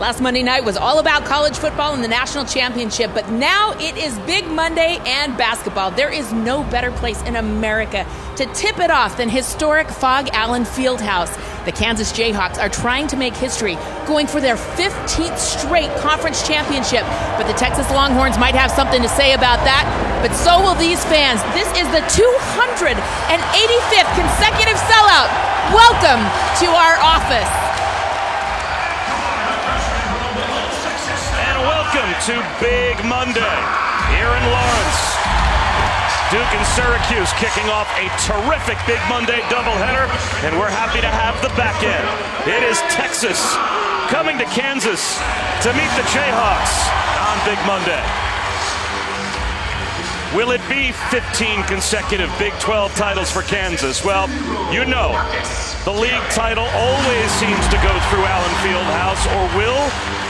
Last Monday night was all about college football and the national championship, but now it is Big Monday and basketball. There is no better place in America to tip it off than historic Fog Allen Fieldhouse. The Kansas Jayhawks are trying to make history, going for their 15th straight conference championship, but the Texas Longhorns might have something to say about that, but so will these fans. This is the 285th consecutive sellout. Welcome to our office. Welcome to Big Monday here in Lawrence. Duke and Syracuse kicking off a terrific Big Monday doubleheader, and we're happy to have the back end. It is Texas coming to Kansas to meet the Jayhawks on Big Monday. Will it be 15 consecutive Big 12 titles for Kansas? Well, you know, the league title always seems to go through Allen Fieldhouse, or will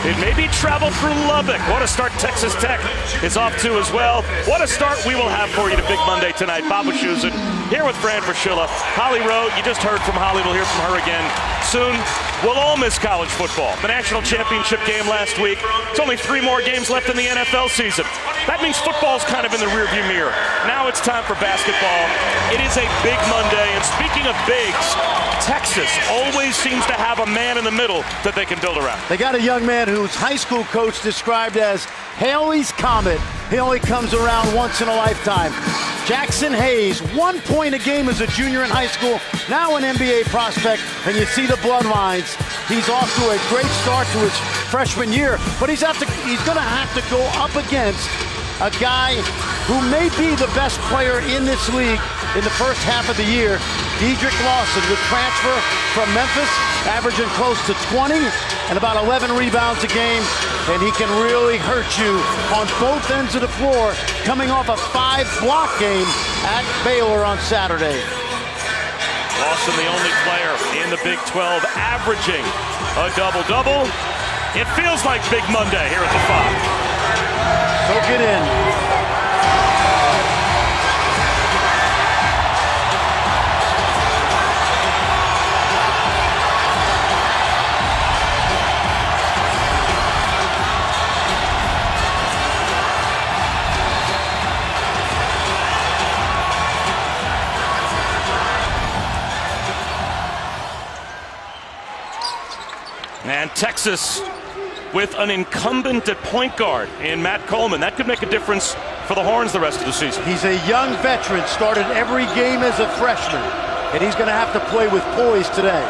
it maybe travel through Lubbock? What a start Texas Tech is off to as well. What a start we will have for you to Big Monday tonight. Bob Wischusen here with Fran Fraschilla. Holly Rowe, you just heard from Holly. We'll hear from her again soon. We'll all miss college football. The national championship game last week. It's only 3 more games left in the NFL season. That means football's kind of in the rearview mirror. Now it's time for basketball. It is a Big Monday, and speaking of bigs, Texas always seems to have a man in the middle that they can build around. They got a young man whose high school coach described as Haley's Comet. He only comes around once in a lifetime. Jackson Hayes, 1 point a game as a junior in high school, now an NBA prospect, and you see the bloodlines. He's off to a great start to his freshman year, but he's going to have to go up against a guy who may be the best player in this league in the first half of the year, Dedrick Lawson, with transfer from Memphis, averaging close to 20 and about 11 rebounds a game, and he can really hurt you on both ends of the floor, coming off a 5-block game at Baylor on Saturday. Lawson, the only player in the Big 12 averaging a double-double. It feels like Big Monday here at the Fog. Soak it in. And Texas with an incumbent at point guard in Matt Coleman. That could make a difference for the Horns the rest of the season. He's a young veteran, started every game as a freshman, and he's going to have to play with poise today.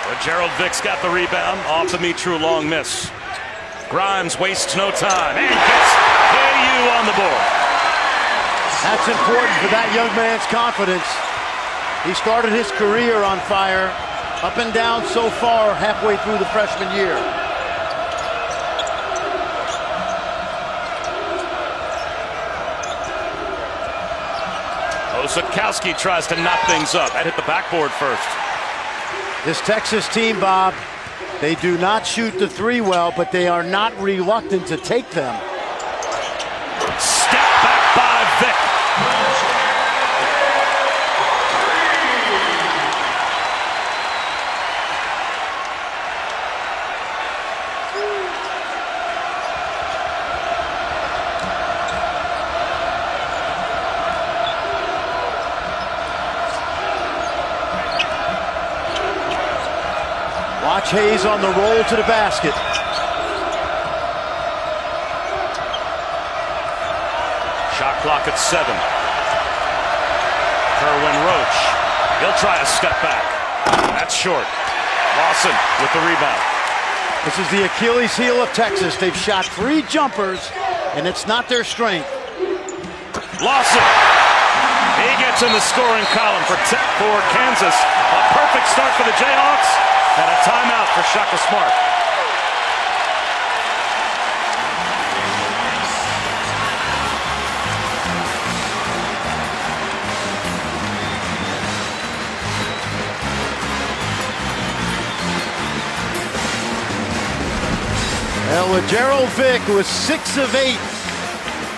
But Gerald Vick's got the rebound off the Mitru long miss. Grimes wastes no time and gets KU on the board. That's important for that young man's confidence. He started his career on fire, up and down so far halfway through the freshman year. Osakowski tries to knock things up. That hit the backboard first. This Texas team, Bob, they do not shoot the 3 well, but they are not reluctant to take them. Step back by Vick. Watch Hayes on the roll to the basket. Shot clock at 7. Kerwin Roach. He'll try a step back. That's short. Lawson with the rebound. This is the Achilles heel of Texas. They've shot 3 jumpers, and it's not their strength. Lawson. He gets in the scoring column for Kansas. A perfect start for the Jayhawks. And a timeout for Shaka Smart. Well, Gerald Vick was 6 of 8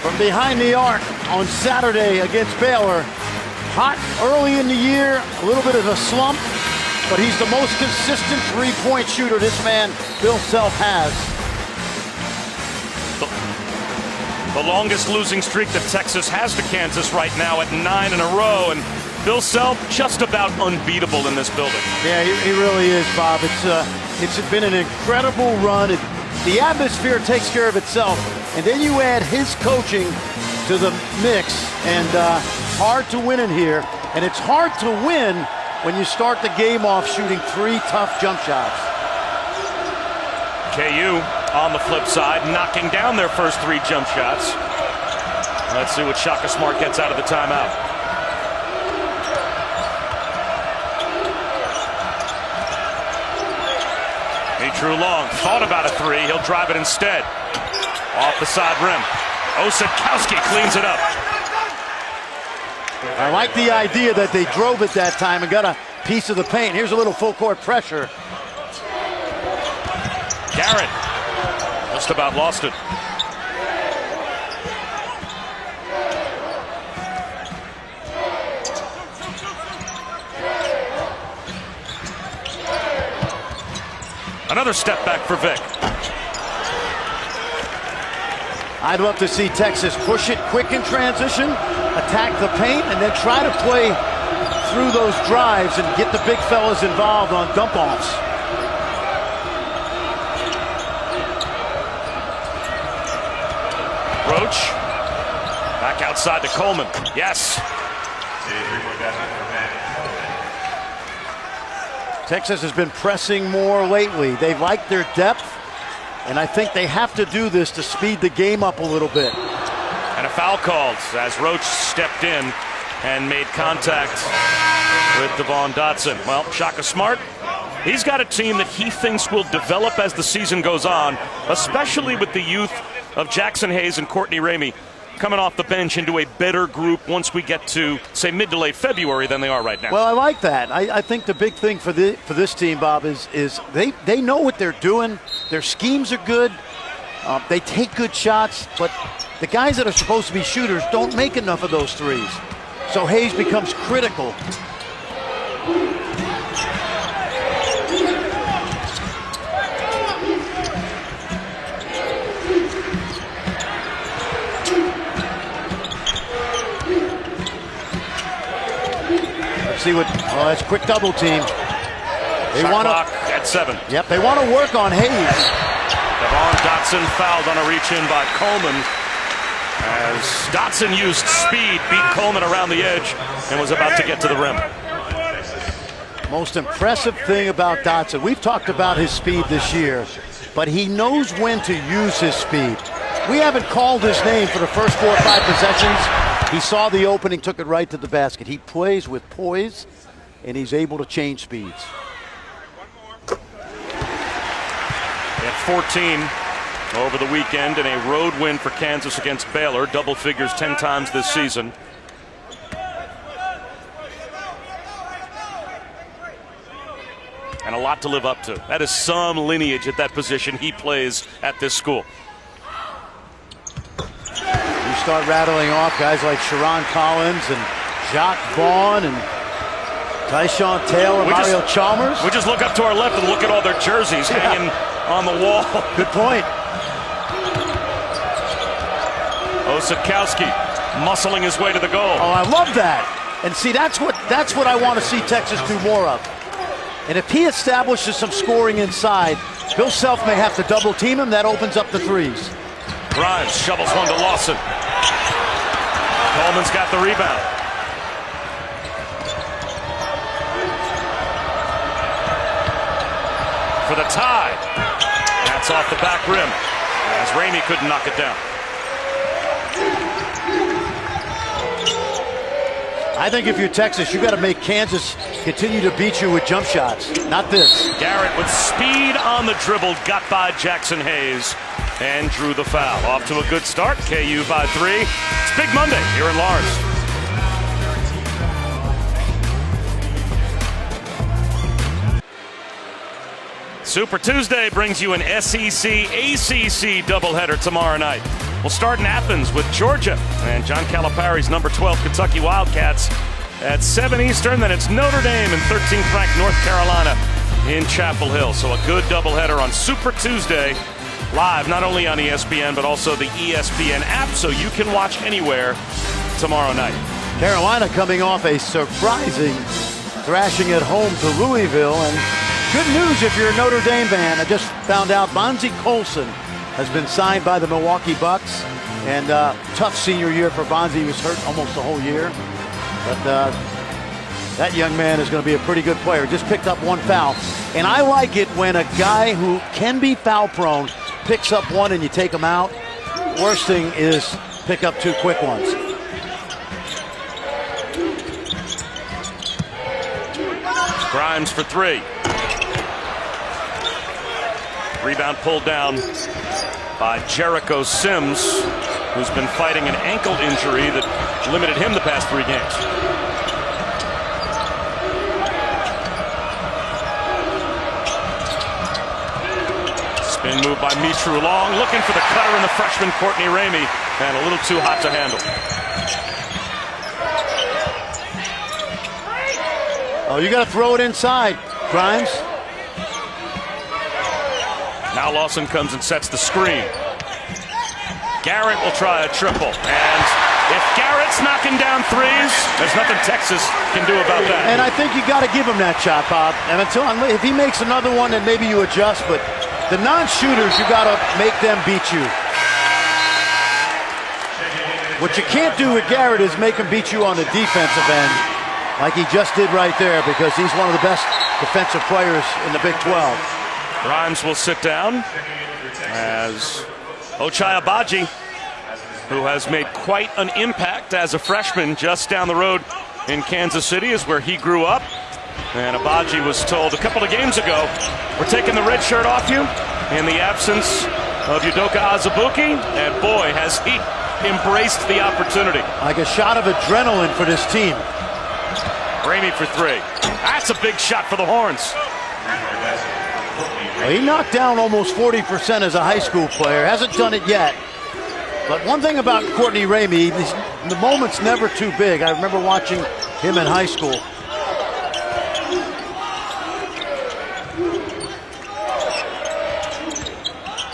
from behind the arc on Saturday against Baylor. Hot early in the year, a little bit of a slump, but he's the most consistent three-point shooter this man, Bill Self, has. The longest losing streak that Texas has to Kansas right now at 9 in a row, and Bill Self just about unbeatable in this building. Yeah, he really is, Bob. It's been an incredible run. The atmosphere takes care of itself, and then you add his coaching to the mix, and hard to win in here. And it's hard to win when you start the game off shooting 3 tough jump shots. KU on the flip side, knocking down their first 3 jump shots. Let's see what Shaka Smart gets out of the timeout. He drew long, thought about a 3. He'll drive it instead. Off the side rim. Osakowski cleans it up. I like the idea that they drove it that time and got a piece of the paint. Here's a little full court pressure. Garrett just about lost it. Another step back for Vic. I'd love to see Texas push it quick in transition, attack the paint, and then try to play through those drives and get the big fellas involved on dump-offs. Roach, back outside to Coleman. Yes. Texas has been pressing more lately. They like their depth, and I think they have to do this to speed the game up a little bit. And a foul called as Roach stepped in and made contact with Devon Dotson. Well, Shaka Smart, he's got a team that he thinks will develop as the season goes on, especially with the youth of Jackson Hayes and Courtney Ramey coming off the bench into a better group once we get to, say, mid to late February than they are right now. Well, I like that. I think the big thing for this team, Bob, is they know what they're doing. Their schemes are good. They take good shots, but the guys that are supposed to be shooters don't make enough of those threes. So Hayes becomes critical. See what? Oh, that's a quick double team. They want to at 7. Yep, they want to work on Hayes. Devon Dotson fouled on a reach-in by Coleman as Dotson used speed, beat Coleman around the edge, and was about to get to the rim. Most impressive thing about Dotson, we've talked about his speed this year, but he knows when to use his speed. We haven't called his name for the first 4 or 5 possessions. He saw the opening, took it right to the basket. He plays with poise, and he's able to change speeds. At 14 over the weekend in a road win for Kansas against Baylor. Double figures 10 times this season. And a lot to live up to. That is some lineage at that position he plays at this school. Start rattling off guys like Sharon Collins and Jacques Vaughn and Tyshawn Taylor, Mario Chalmers. We just look up to our left and look at all their jerseys hanging on the wall. Good point. Osakowski muscling his way to the goal. Oh, I love that. And see, that's what I want to see Texas do more of. And if he establishes some scoring inside, Bill Self may have to double team him. That opens up the threes. Grimes shovels one to Lawson. Coleman's got the rebound. For the tie. That's off the back rim as Ramey couldn't knock it down. I think if you're Texas, you got to make Kansas continue to beat you with jump shots. Not this. Garrett with speed on the dribble, got by Jackson Hayes and drew the foul. Off to a good start. KU by 3. It's Big Monday here in Lawrence. Super Tuesday brings you an SEC-ACC doubleheader tomorrow night. We'll start in Athens with Georgia and John Calipari's number 12 Kentucky Wildcats at 7 Eastern. Then it's Notre Dame and 13th ranked North Carolina in Chapel Hill. So a good doubleheader on Super Tuesday, live not only on ESPN but also the ESPN app, so you can watch anywhere tomorrow night. Carolina coming off a surprising thrashing at home to Louisville, and good news if you're a Notre Dame fan. I just found out Bonzie Colson has been signed by the Milwaukee Bucks, and tough senior year for Bonzie. He was hurt almost the whole year, but that young man is going to be a pretty good player. Just picked up one foul, and I like it when a guy who can be foul prone picks up one and you take him out. Worst thing is pick up two quick ones. Grimes for three. Rebound pulled down by Jericho Sims, who's been fighting an ankle injury that limited him the past 3 games. Spin move by Mitru Long, looking for the cutter in the freshman Courtney Ramey, and a little too hot to handle. Oh, you got to throw it inside, Grimes. Now Lawson comes and sets the screen. Garrett will try a triple, and if Garrett's knocking down threes, there's nothing Texas can do about that. And I think you got to give him that shot, Bob. And if he makes another one, then maybe you adjust. But the non-shooters, you got to make them beat you. What you can't do with Garrett is make him beat you on the defensive end, like he just did right there, because he's one of the best defensive players in the Big 12. Grimes will sit down as Ochai Agbaji, who has made quite an impact as a freshman just down the road in Kansas City, is where he grew up. And Agbaji was told a couple of games ago, we're taking the red shirt off you in the absence of Udoka Azubuike, and boy, has he embraced the opportunity. Like a shot of adrenaline for this team. Ramey for three. That's a big shot for the Horns. Well, he knocked down almost 40% as a high school player. Hasn't done it yet. But one thing about Courtney Ramey, the moment's never too big. I remember watching him in high school.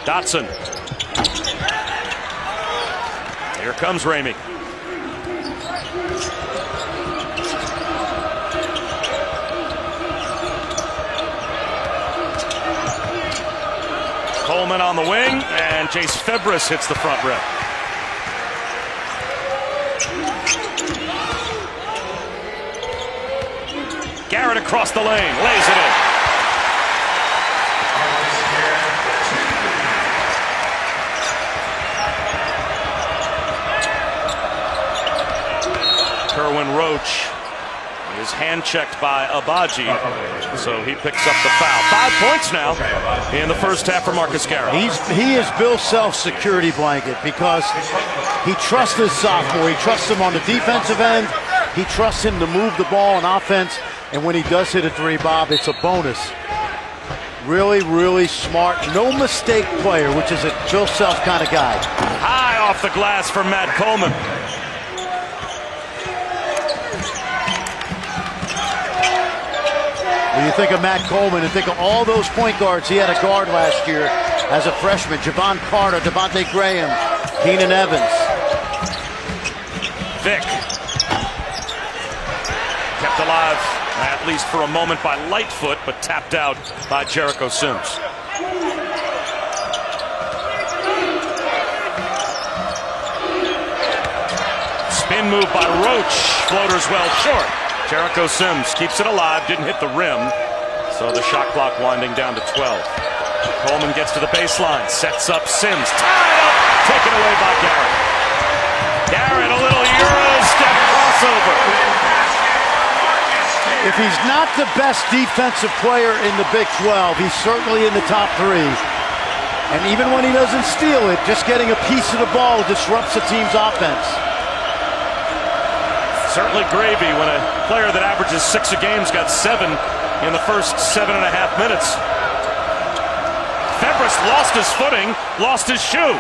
Dotson. Here comes Ramey. Coleman on the wing, and Jace Febres hits the front rim. Garrett across the lane, lays it in. Kerwin Roach is hand-checked by Agbaji, so he picks up the foul. 5 points now in the first half for Marcus Garrett. He is Bill Self's security blanket because he trusts his sophomore. He trusts him on the defensive end. He trusts him to move the ball on offense. And when he does hit a three, Bob, it's a bonus. Really, really smart, no mistake player, which is a Bill Self kind of guy. High off the glass for Matt Coleman. When you think of Matt Coleman and think of all those point guards he had a guard last year as a freshman, Javon Carter, Devontae Graham, Keenan Evans. Vick. Kept alive, at least for a moment, by Lightfoot, but tapped out by Jericho Sims. Spin move by Roach. Floaters well short. Jericho Sims keeps it alive, didn't hit the rim, so the shot clock winding down to 12. Coleman gets to the baseline, sets up Sims, tied up, taken away by Garrett. Garrett, a little Euro step crossover. If he's not the best defensive player in the Big 12, he's certainly in the top 3. And even when he doesn't steal it, just getting a piece of the ball disrupts the team's offense. Certainly gravy when a player that averages 6 a game's got 7 in the first 7.5 minutes. Febres lost his footing, lost his shoe,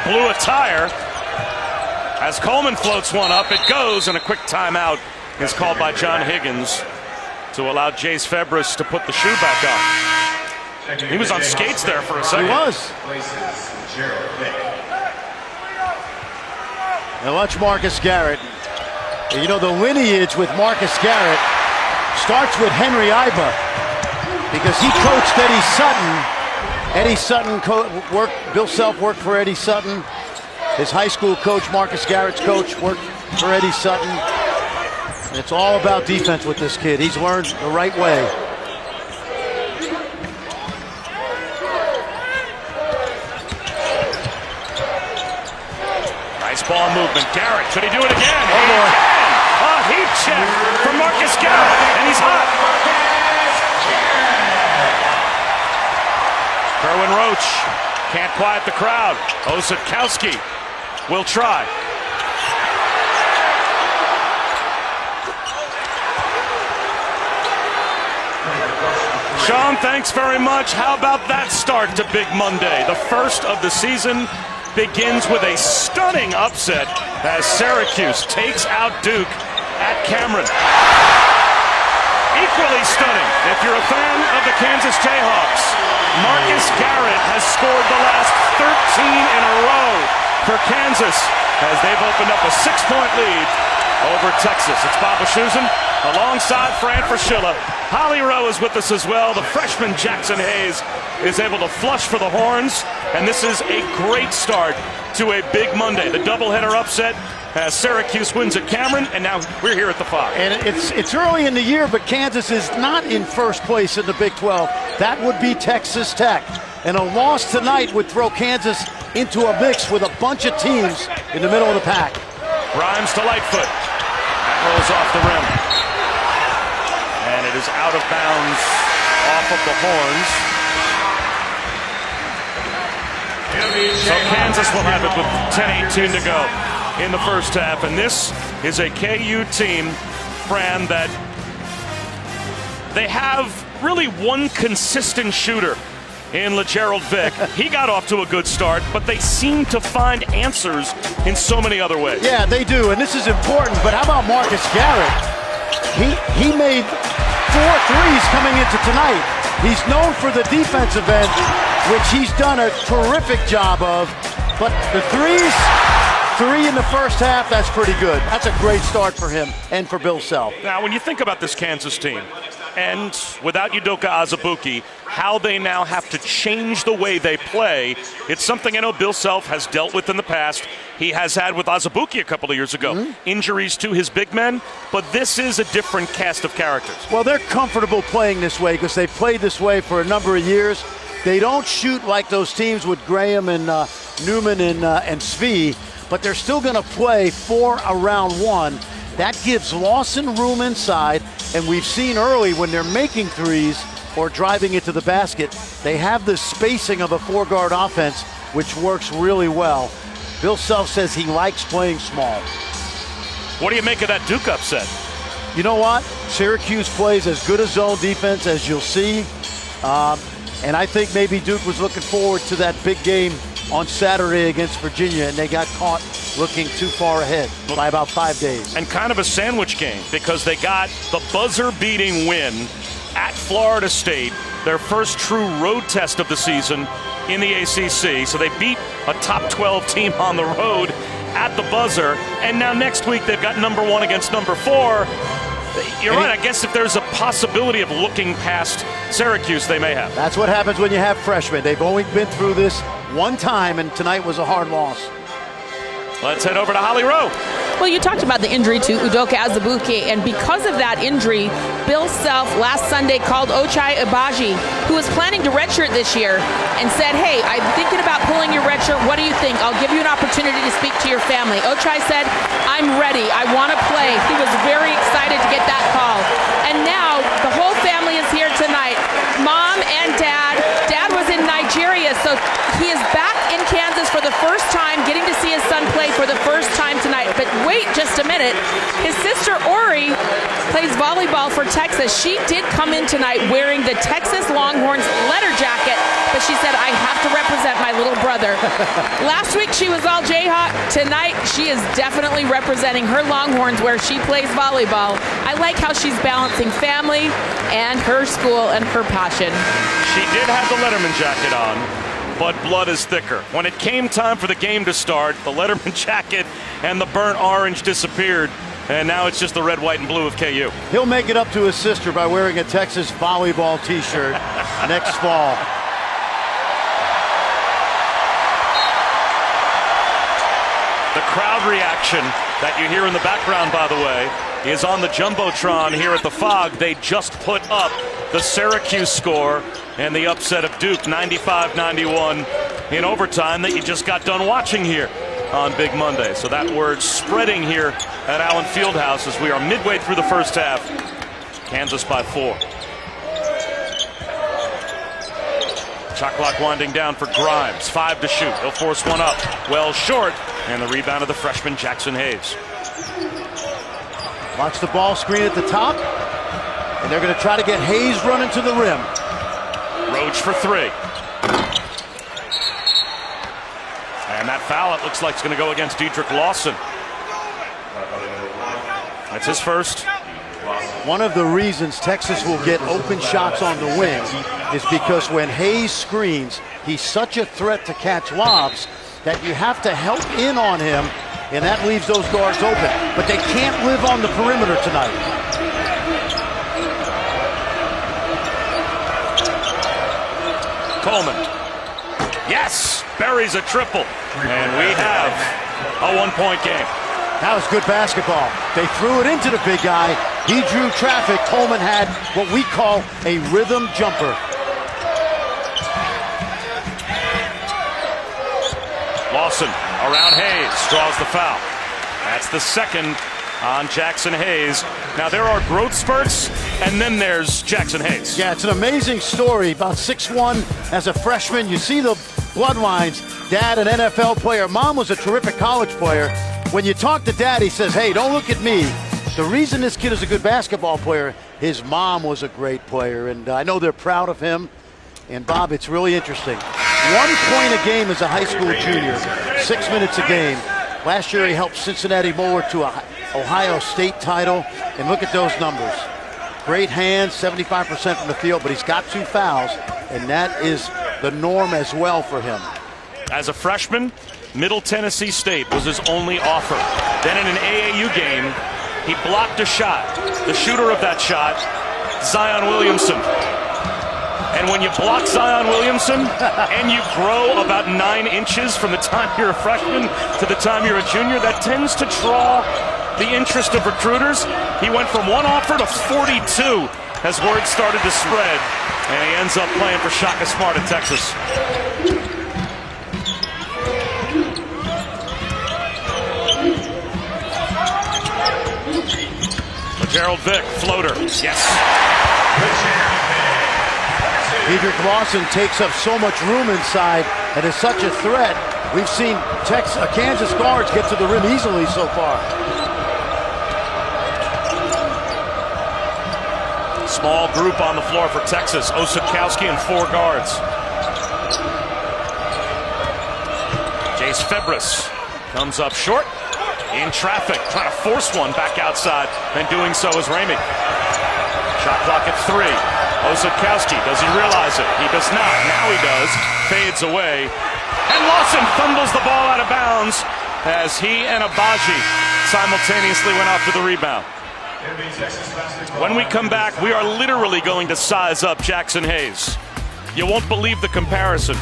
blew a tire. As Coleman floats one up, it goes, and a quick timeout is called by John Higgins to allow Jace Febres to put the shoe back on. He was on skates there for a second. He was. And watch Marcus Garrett. You know, the lineage with Marcus Garrett starts with Henry Iba, because he coached Eddie Sutton. Eddie Sutton Bill Self worked for Eddie Sutton. His high school coach, Marcus Garrett's coach, worked for Eddie Sutton. And it's all about defense with this kid. He's learned the right way. Nice ball movement. Garrett, could he do it again? Oh, boy. A heat check for Marcus Garrett, and he's hot. Kerwin Roach can't quiet the crowd. Osakowski will try. Sean, thanks very much. How about that start to Big Monday? The first of the season begins with a stunning upset as Syracuse takes out Duke at Cameron. Equally stunning, if you're a fan of the Kansas Jayhawks, Marcus Garrett has scored the last 13 in a row for Kansas as they've opened up a 6-point lead over Texas. It's Bob Wischusen alongside Fran Fraschilla. Holly Rowe is with us as well. The freshman Jackson Hayes is able to flush for the Horns, and this is a great start to a Big Monday. The doubleheader upset as Syracuse wins at Cameron, and now we're here at the Fox. And it's early in the year, but Kansas is not in first place in the Big 12. That would be Texas Tech. And a loss tonight would throw Kansas into a mix with a bunch of teams in the middle of the pack. Grimes to Lightfoot. That rolls off the rim. And it is out of bounds off of the Horns. So Kansas will have it with 10:18 to go in the first half. And this is a KU team, Fran, that they have really one consistent shooter in LeGerald Vick. He got off to a good start, but they seem to find answers in so many other ways. Yeah, they do, and this is important, but how about Marcus Garrett? He made 4 threes coming into tonight. He's known for the defensive end, which he's done a terrific job of, but the threes, 3 in the first half, that's pretty good. That's a great start for him and for Bill Self. Now, when you think about this Kansas team, and without Udoka Azubuike, how they now have to change the way they play, it's something I know Bill Self has dealt with in the past. He has had with Azubuike a couple of years ago, injuries to his big men, but this is a different cast of characters. Well, they're comfortable playing this way because they've played this way for a number of years. They don't shoot like those teams with Graham and Newman and Svi, but they're still going to play 4 around 1. That gives Lawson room inside, and we've seen early when they're making threes or driving it to the basket, they have the spacing of a 4-guard offense, which works really well. Bill Self says he likes playing small. What do you make of that Duke upset? You know what? Syracuse plays as good a zone defense as you'll see. And I think maybe Duke was looking forward to that big game on Saturday against Virginia, and they got caught looking too far ahead by about 5 days. And kind of a sandwich game because they got the buzzer-beating win at Florida State, their first true road test of the season in the ACC. So they beat a top 12 team on the road at the buzzer, and now next week they've got number 1 against number 4. You're right. I guess if there's a possibility of looking past Syracuse, they may have. That's what happens when you have freshmen. They've only been through this one time, and tonight was a hard loss. Let's head over to Holly Rowe. Well, you talked about the injury to Udoka Azubuike, and because of that injury, Bill Self last Sunday called Ochai Agbaji, who was planning to redshirt this year, and said, hey, I'm thinking about pulling your redshirt. What do you think? I'll give you an opportunity to speak to your family. Ochai said, I'm ready. I want to play. He was very excited to get that call. And now the whole family is here tonight. Mom and Dad. Dad was in Nigeria, so he is back in Kansas for the first time, getting to see his son play for the first time tonight. But wait just a minute. His sister Ori plays volleyball for Texas. She did come in tonight wearing the Texas Longhorns letter jacket, but she said, I have to represent my little brother. Last week she was all Jayhawk. Tonight she is definitely representing her Longhorns where she plays volleyball. I like how she's balancing family and her school and her passion. She did have the Letterman jacket on, but blood is thicker. When it came time for the game to start, the Letterman jacket and the burnt orange disappeared, and now it's just the red, white, and blue of KU. He'll make it up to his sister by wearing a Texas volleyball t-shirt next fall. The crowd reaction that you hear in the background, by the way, is on the Jumbotron here at the Phog. They just put up the Syracuse score and the upset of Duke, 95-91 in overtime that you just got done watching here on Big Monday. So that word's spreading here at Allen Fieldhouse as we are midway through the first half. Kansas by 4. Shot clock winding down for Grimes. 5 to shoot. He'll force one up. Well short. And the rebound of the freshman Jackson Hayes. Watch the ball screen at the top. And they're going to try to get Hayes running to the rim. Roach for 3. And that foul, it looks like it's going to go against Dedrick Lawson. That's his first. One of the reasons Texas will get open shots on the wing is because when Hayes screens, he's such a threat to catch lobs that you have to help in on him, and that leaves those guards open. But they can't live on the perimeter tonight. Coleman. Yes! Buries a triple. And we have a 1-point game. That was good basketball. They threw it into the big guy. He drew traffic. Coleman had what we call a rhythm jumper. Lawson around Hayes, draws the foul. That's the second on Jackson Hayes. Now there are growth spurts, and then there's Jackson Hayes. Yeah, it's an amazing story. About 6'1" as a freshman. You see the bloodlines. Dad, an NFL player. Mom was a terrific college player. When you talk to Dad, he says, hey, don't look at me. The reason this kid is a good basketball player, his mom was a great player, and I know they're proud of him. And Bob, it's really interesting. 1 point a game as a high school junior, 6 minutes a game. Last year he helped Cincinnati Moeller to an Ohio State title, and look at those numbers. Great hands, 75% from the field, but he's got 2 fouls, and that is the norm as well for him. As a freshman, Middle Tennessee State was his only offer. Then in an AAU game, he blocked a shot. The shooter of that shot, Zion Williamson. And when you block Zion Williamson and you grow about 9 inches from the time you're a freshman to the time you're a junior, that tends to draw the interest of recruiters. He went from 1 offer to 42 as word started to spread, and he ends up playing for Shaka Smart at Texas. Gerald Vick, floater, yes. Dedrick Lawson takes up so much room inside and is such a threat. We've seen Kansas guards get to the rim easily so far. Small group on the floor for Texas. Osakowski and 4 guards. Jace Febris comes up short. In traffic, trying to force one back outside, and doing so is Ramey. Shot clock at 3. Osakowski, does he realize it? He does not. Now he does. Fades away. And Lawson fumbles the ball out of bounds as he and Abaji simultaneously went after the rebound. When we come back, we are literally going to size up Jackson Hayes. You won't believe the comparison.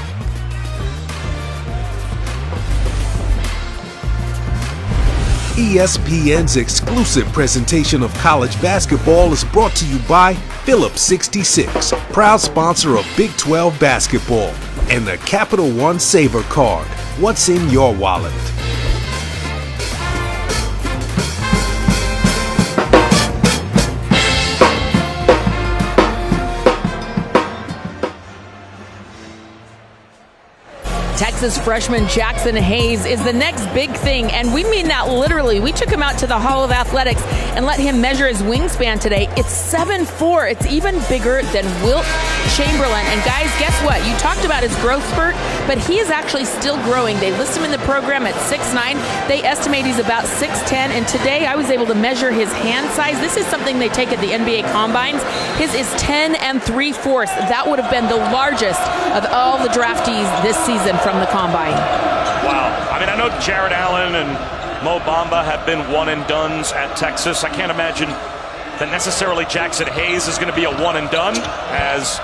ESPN's exclusive presentation of college basketball is brought to you by Phillips 66, proud sponsor of Big 12 basketball, and the Capital One Saver Card. What's in your wallet? Texas freshman Jackson Hayes is the next big thing, and we mean that literally. We took him out to the Hall of Athletics and let him measure his wingspan today. It's 7'4". It's even bigger than Wilt Chamberlain. And guys, guess what? You talked about his growth spurt, but he is actually still growing. They list him in the program at 6'9". They estimate he's about 6'10", and today I was able to measure his hand size. This is something they take at the NBA Combines. His is 10 3/4. That would have been the largest of all the draftees this season from the Combine. Wow. I mean, I know Jared Allen and Mo Bamba have been one-and-dones at Texas. I can't imagine that necessarily Jackson Hayes is going to be a one-and-done as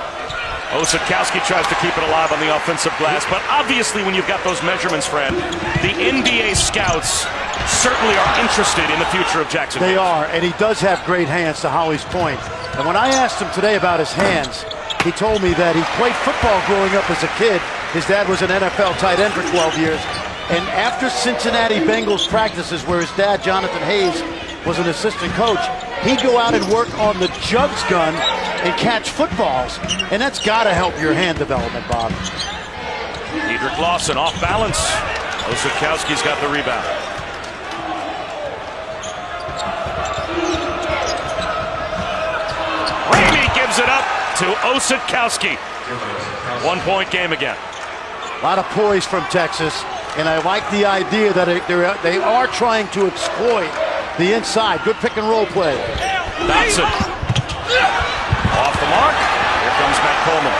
Osakowski tries to keep it alive on the offensive glass. But obviously, when you've got those measurements, Fred, the NBA scouts certainly are interested in the future of Jackson Hayes. They are, and he does have great hands, to Holly's point. And when I asked him today about his hands, he told me that he played football growing up as a kid. His dad was an NFL tight end for 12 years. And after Cincinnati Bengals practices, where his dad, Jonathan Hayes, was an assistant coach, he'd go out and work on the jugs gun and catch footballs. And that's got to help your hand development, Bob. Dedrick Lawson off balance. Osakowski's got the rebound. Ramey gives it up to Osakowski. 1-point game again. A lot of poise from Texas, and I like the idea that they are trying to exploit the inside. Good pick and roll play. Dotson off the mark. Here comes Matt Coleman.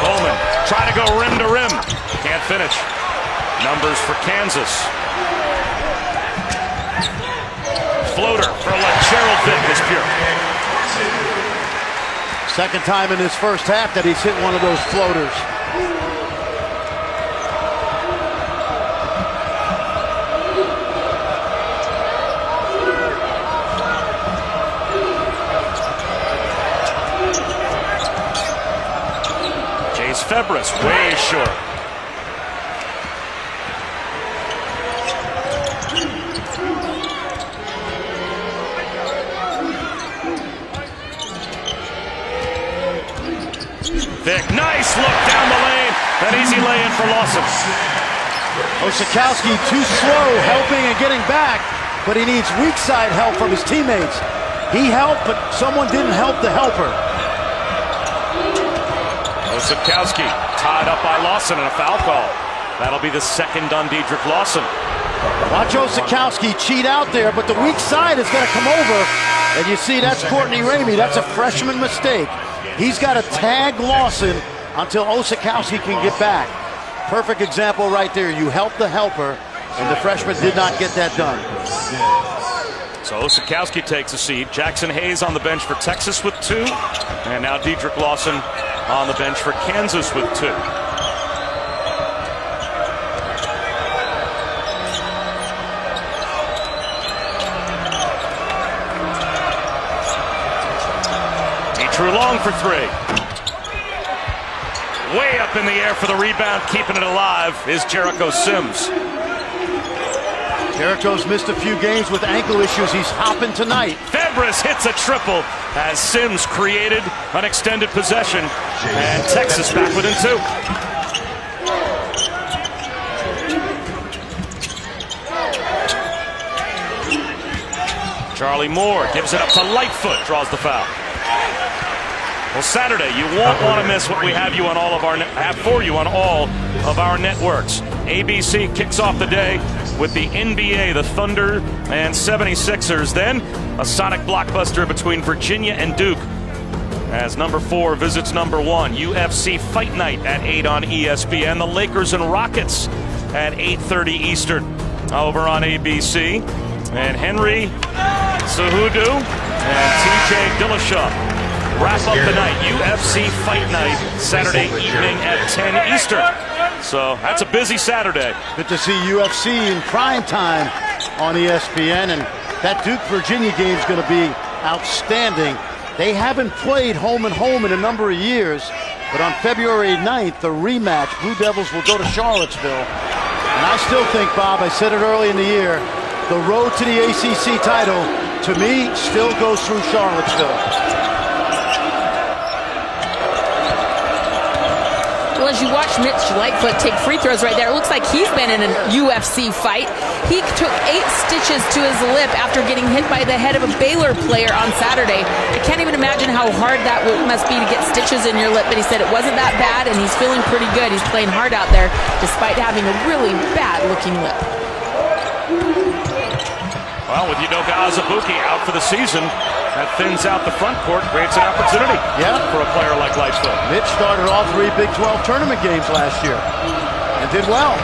Coleman trying to go rim to rim. Can't finish. Numbers for Kansas. Floater for Gerald Vick is pure. Second time in his first half that he's hit one of those floaters. Jace Febres way short. Vick, nice look down the lane. An easy lay-in for Lawson. Osakowski too slow helping and getting back, but he needs weak side help from his teammates. He helped, but someone didn't help the helper. Osakowski tied up by Lawson and a foul call. That'll be the second on Dedrick Lawson. Watch Osakowski cheat out there, but the weak side is going to come over. And you see, that's Courtney Ramey. That's a freshman mistake. He's got to tag Lawson until Osakowski can get back. Perfect example right there. You help the helper, and the freshman did not get that done. So Osakowski takes a seat. Jackson Hayes on the bench for Texas with 2. And now Dedrick Lawson on the bench for Kansas with 2. True long for 3. Way up in the air for the rebound, keeping it alive is Jericho Sims. Jericho's missed a few games with ankle issues. He's hopping tonight. Febres hits a triple as Sims created an extended possession, and Texas back within 2. Charlie Moore gives it up to Lightfoot, draws the foul. Well, Saturday, you won't want to miss what we have you on all of our for you on all of our networks. ABC kicks off the day with the NBA, the Thunder, and 76ers. Then a sonic blockbuster between Virginia and Duke as number 4 visits number 1. UFC Fight Night at 8 on ESPN. The Lakers and Rockets at 8:30 Eastern over on ABC. And Henry Cejudo and TJ Dillashaw wrap up the night. UFC Fight Night Saturday evening at 10 Eastern. So that's a busy Saturday. Good to see UFC in prime time on ESPN, and that Duke-Virginia game is going to be outstanding. They haven't played home and home in a number of years, but on February 9th, the rematch, Blue Devils will go to Charlottesville. And I still think, Bob, I said it early in the year, the road to the ACC title, to me, still goes through Charlottesville. Well, as you watch Mitch Lightfoot take free throws right there, it looks like he's been in a UFC fight. He took 8 stitches to his lip after getting hit by the head of a Baylor player on Saturday. I can't even imagine how hard that must be to get stitches in your lip, but he said it wasn't that bad, and he's feeling pretty good. He's playing hard out there despite having a really bad-looking lip. Well, with Udoka Azubuike out for the season, that thins out the front court, creates an opportunity for a player like Lightfoot. Mitch started all 3 Big 12 tournament games last year and did well.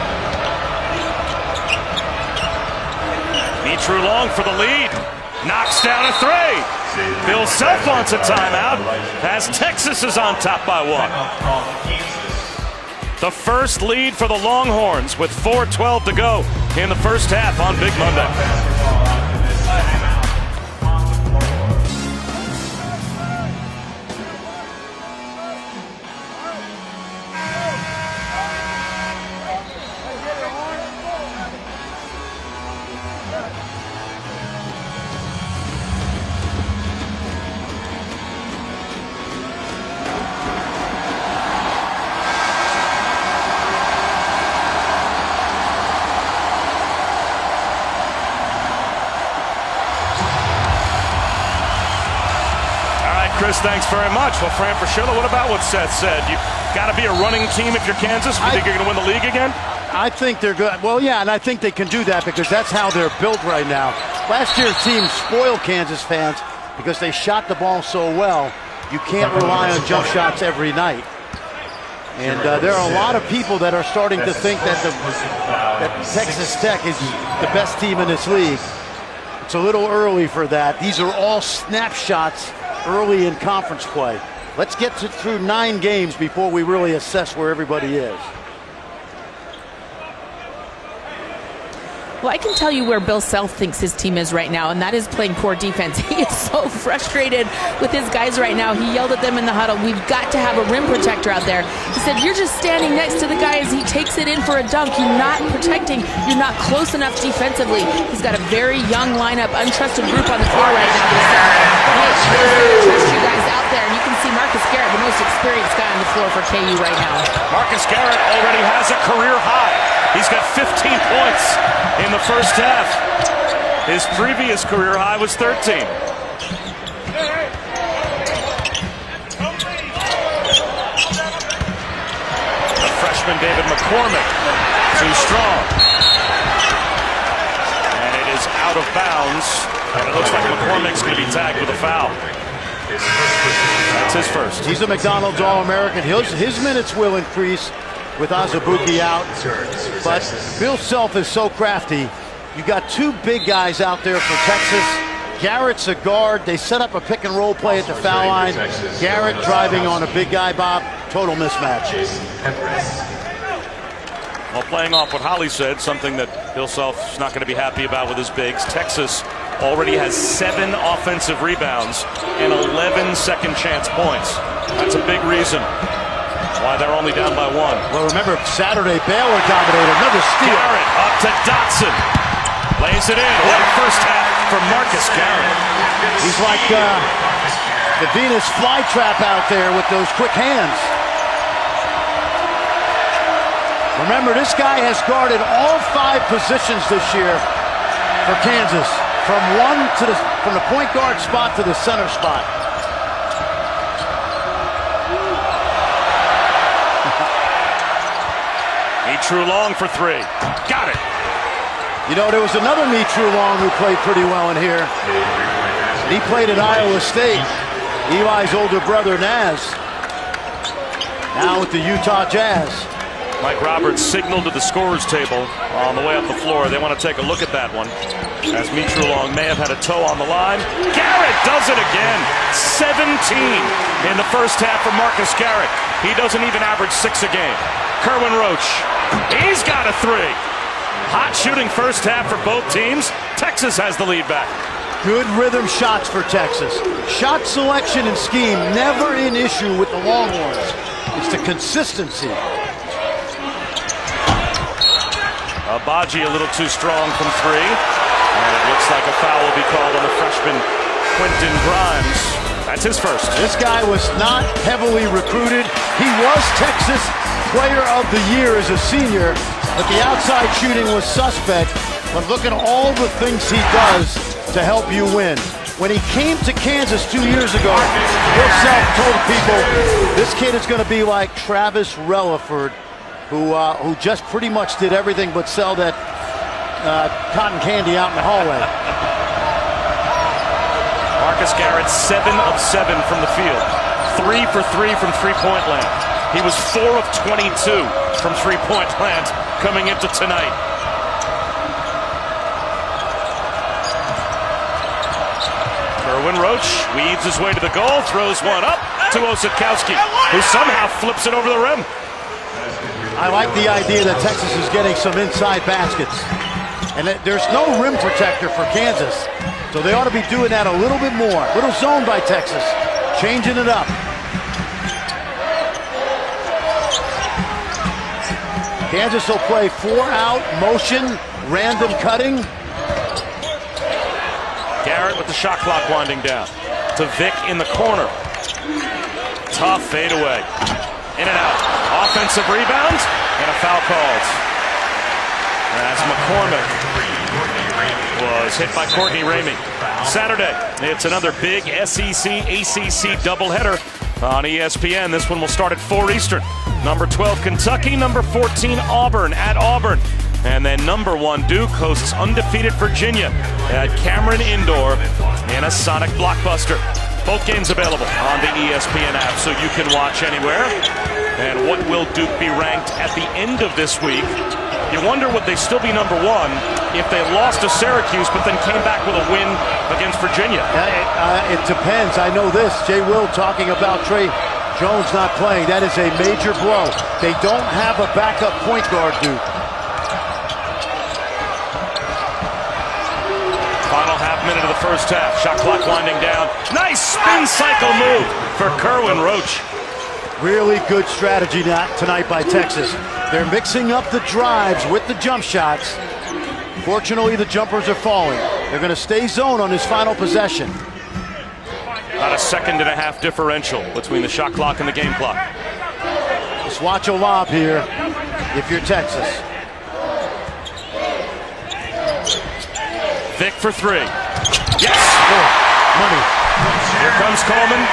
Mitru Long for the lead. Knocks down a 3. Bill Self wants a timeout as Texas is on top by 1. The first lead for the Longhorns with 4:12 to go in the first half on Big Monday. Chris, thanks very much. Well, Fran Fraschilla, what about what Seth said? You got to be a running team if you're Kansas. You think you're going to win the league again? I think they're good. Well, yeah, and I think they can do that because that's how they're built right now. Last year's team spoiled Kansas fans because they shot the ball so well. You can't rely on jump shots every night. And there are a lot of people that are starting to think that Texas Tech is the best team in this league. It's a little early for that. These are all snapshots early in conference play. Let's get through 9 games before we really assess where everybody is. Well, I can tell you where Bill Self thinks his team is right now, and that is playing poor defense. He is so frustrated with his guys right now. He yelled at them in the huddle, "We've got to have a rim protector out there." He said, "You're just standing next to the guy as he takes it in for a dunk. You're not protecting. You're not close enough defensively." He's got a very young lineup, untrusted group on the floor right now. He said, "Hey, trust you guys out there." And you can see Marcus Garrett, the most experienced guy on the floor for KU right now. Marcus Garrett already has a career high. He's got 15 points in the first half. His previous career high was 13. The freshman David McCormick, too strong. And it is out of bounds. And it looks like McCormick's going to be tagged with a foul. That's his first. He's a McDonald's All-American. His minutes will increase with Azubuike out. But Bill Self is so crafty. You got 2 big guys out there for Texas. Garrett's a guard. They set up a pick and roll play at the foul line. Garrett driving on a big guy, Bob. Total mismatch. Well, playing off what Holly said, something that Bill Self's not going to be happy about with his bigs. Texas already has 7 offensive rebounds and 11 second chance points. That's a big reason why they're only down by 1. Well, remember, Saturday, Baylor dominated. Another steal. Garrett up to Dotson. Lays it in. What a first half for Marcus Garrett. He's like the Venus flytrap out there with those quick hands. Remember, this guy has guarded all 5 positions this year for Kansas. From the point guard spot to the center spot. Mitru Long for 3. Got it. You know, there was another Mitru Long who played pretty well in here. He played at Iowa State. Eli's older brother, Naz. Now with the Utah Jazz. Mike Roberts signaled to the scorer's table on the way up the floor. They want to take a look at that one, as Mitru Long may have had a toe on the line. Garrett does it again. 17 in the first half for Marcus Garrett. He doesn't even average 6 a game. Kerwin Roach, he's got a 3. Hot shooting first half for both teams. Texas has the lead back. Good rhythm shots for Texas. Shot selection and scheme, never an issue with the Longhorns. It's the consistency. Abaji a little too strong from 3. And it looks like a foul will be called on the freshman Quentin Grimes. That's his first. This guy was not heavily recruited. He was Texas player of the year as a senior, but the outside shooting was suspect. But look at all the things he does to help you win. When he came to Kansas 2 years ago, himself told people this kid is going to be like Travis Relaford, who just pretty much did everything but sell that cotton candy out in the hallway. Marcus Garrett, 7 of 7 from the field. 3 for 3 from three-point land. He was 4 of 22 from three-point land coming into tonight. Kerwin Roach weaves his way to the goal, throws one up to Osakowski, who somehow flips it over the rim. I like the idea that Texas is getting some inside baskets. And there's no rim protector for Kansas, so they ought to be doing that a little bit more. Little zone by Texas, changing it up. Kansas will play 4 out, motion, random cutting. Garrett with the shot clock winding down. To Vic in the corner. Tough fadeaway. In and out. Offensive rebound and a foul called. As McCormick was hit by Courtney Ramey. Saturday, it's another big SEC ACC doubleheader on ESPN. This one will start at 4 Eastern. Number 12 Kentucky, number 14 Auburn at Auburn. And then number 1 Duke hosts undefeated Virginia at Cameron Indoor in a Sonic blockbuster. Both games available on the ESPN app, so you can watch anywhere. And what will Duke be ranked at the end of this week? You wonder would they still be number 1 if they lost to Syracuse but then came back with a win against Virginia? It depends. I know this. Jay Will talking about Trey Jones not playing. That is a major blow. They don't have a backup point guard, Duke. Final half minute of the first half. Shot clock winding down. Nice spin cycle move for Kerwin Roach. Really good strategy tonight by Texas. They're mixing up the drives with the jump shots. Fortunately, the jumpers are falling. They're going to stay zone on his final possession. About a 1.5-second differential between the shot clock and the game clock. Just watch a lob here if you're Texas. Vic for 3. Yes! Oh, money. Here comes Coleman.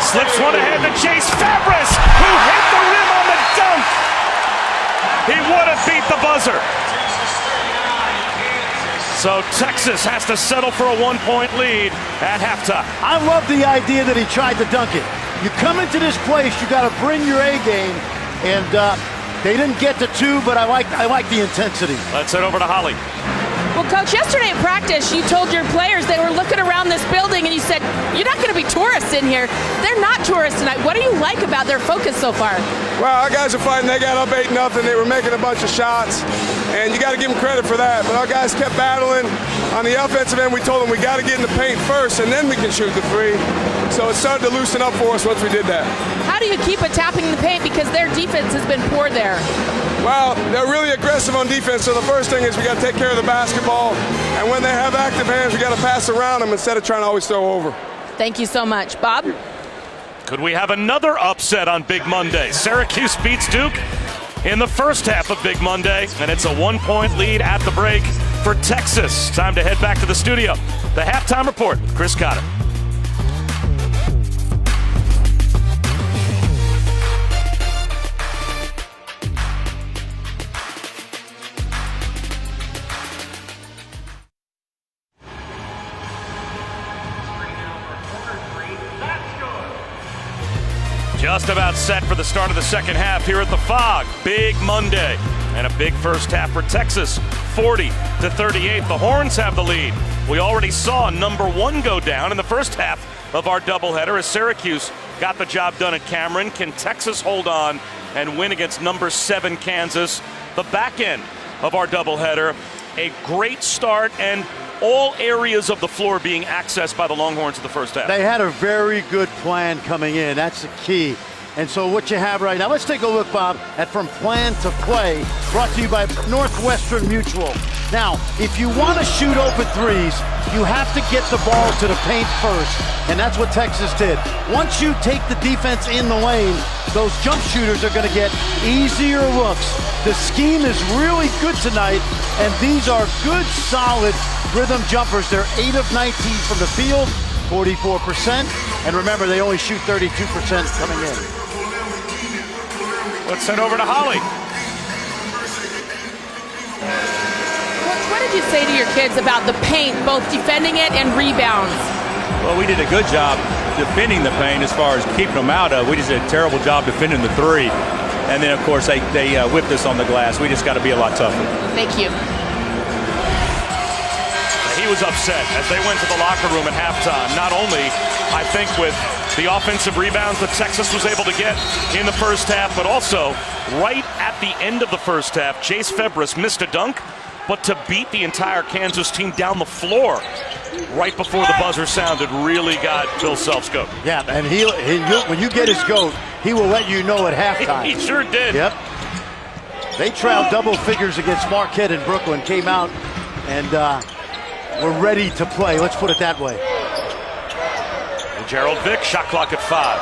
Slips one ahead to Chase Fabris, who hit the rim on the dunk. He would have beat the buzzer. So Texas has to settle for a 1-point lead at halftime. I love the idea that he tried to dunk it. You come into this place, you got to bring your A game, and they didn't get to 2, but I like the intensity. Let's head over to Holly. Well, Coach, yesterday at practice, you told your players they were looking around this building, and you said, you're not going to be tourists in here. They're not tourists tonight. What do you like about their focus so far? Well, our guys are fighting. They got up 8-0. They were making a bunch of shots, and you got to give them credit for that. But our guys kept battling. On the offensive end, we told them we got to get in the paint first, and then we can shoot the 3. So it started to loosen up for us once we did that. How do you keep attacking the paint? Because their defense has been poor there. Well, they're really aggressive on defense, so the first thing is we got to take care of the basketball, and when they have active hands, we got to pass around them instead of trying to always throw over. Thank you so much. Bob? Could we have another upset on Big Monday? Syracuse beats Duke in the first half of Big Monday, and it's a 1-point lead at the break for Texas. Time to head back to the studio. The Halftime Report with Chris Cotter. Just about set for the start of the second half here at the Fog. Big Monday and a big first half for Texas, 40-38. The Horns have the lead. We already saw number 1 go down in the first half of our doubleheader as Syracuse got the job done at Cameron. Can Texas hold on and win against number 7 Kansas? The back end of our doubleheader, a great start and all areas of the floor being accessed by the Longhorns in the first half. They had a very good plan coming in. That's the key. And so what you have right now, let's take a look, Bob, at From Plan to Play, brought to you by Northwestern Mutual. Now, if you want to shoot open threes, You have to get the ball to the paint first, and that's what Texas did. Once you take the defense in the lane, those jump shooters are going to get easier looks. The scheme is really good tonight, and these are good, solid rhythm jumpers. They're 8 of 19 from the field, 44%, and remember, they only shoot 32% coming in. Let's head over to Holly. What did you say to your kids about the paint, both defending it and rebounds? Well, we did a good job defending the paint as far as keeping them out of. We just did a terrible job defending the three. And then, of course, they whipped us on the glass. We just got to be a lot tougher. Thank you. He was upset as they went to the locker room at halftime. Not only, I think, with the offensive rebounds that Texas was able to get in the first half, but also right at the end of the first half, Jace Febres missed a dunk, but to beat the entire Kansas team down the floor right before the buzzer sounded really got Bill Self's goat. Yeah, and when you get his goat, he will let you know at halftime. He sure did. Yep. They trailed double figures against Marquette in Brooklyn, came out and were ready to play. Let's put it that way. And Gerald Vick, shot clock at 5.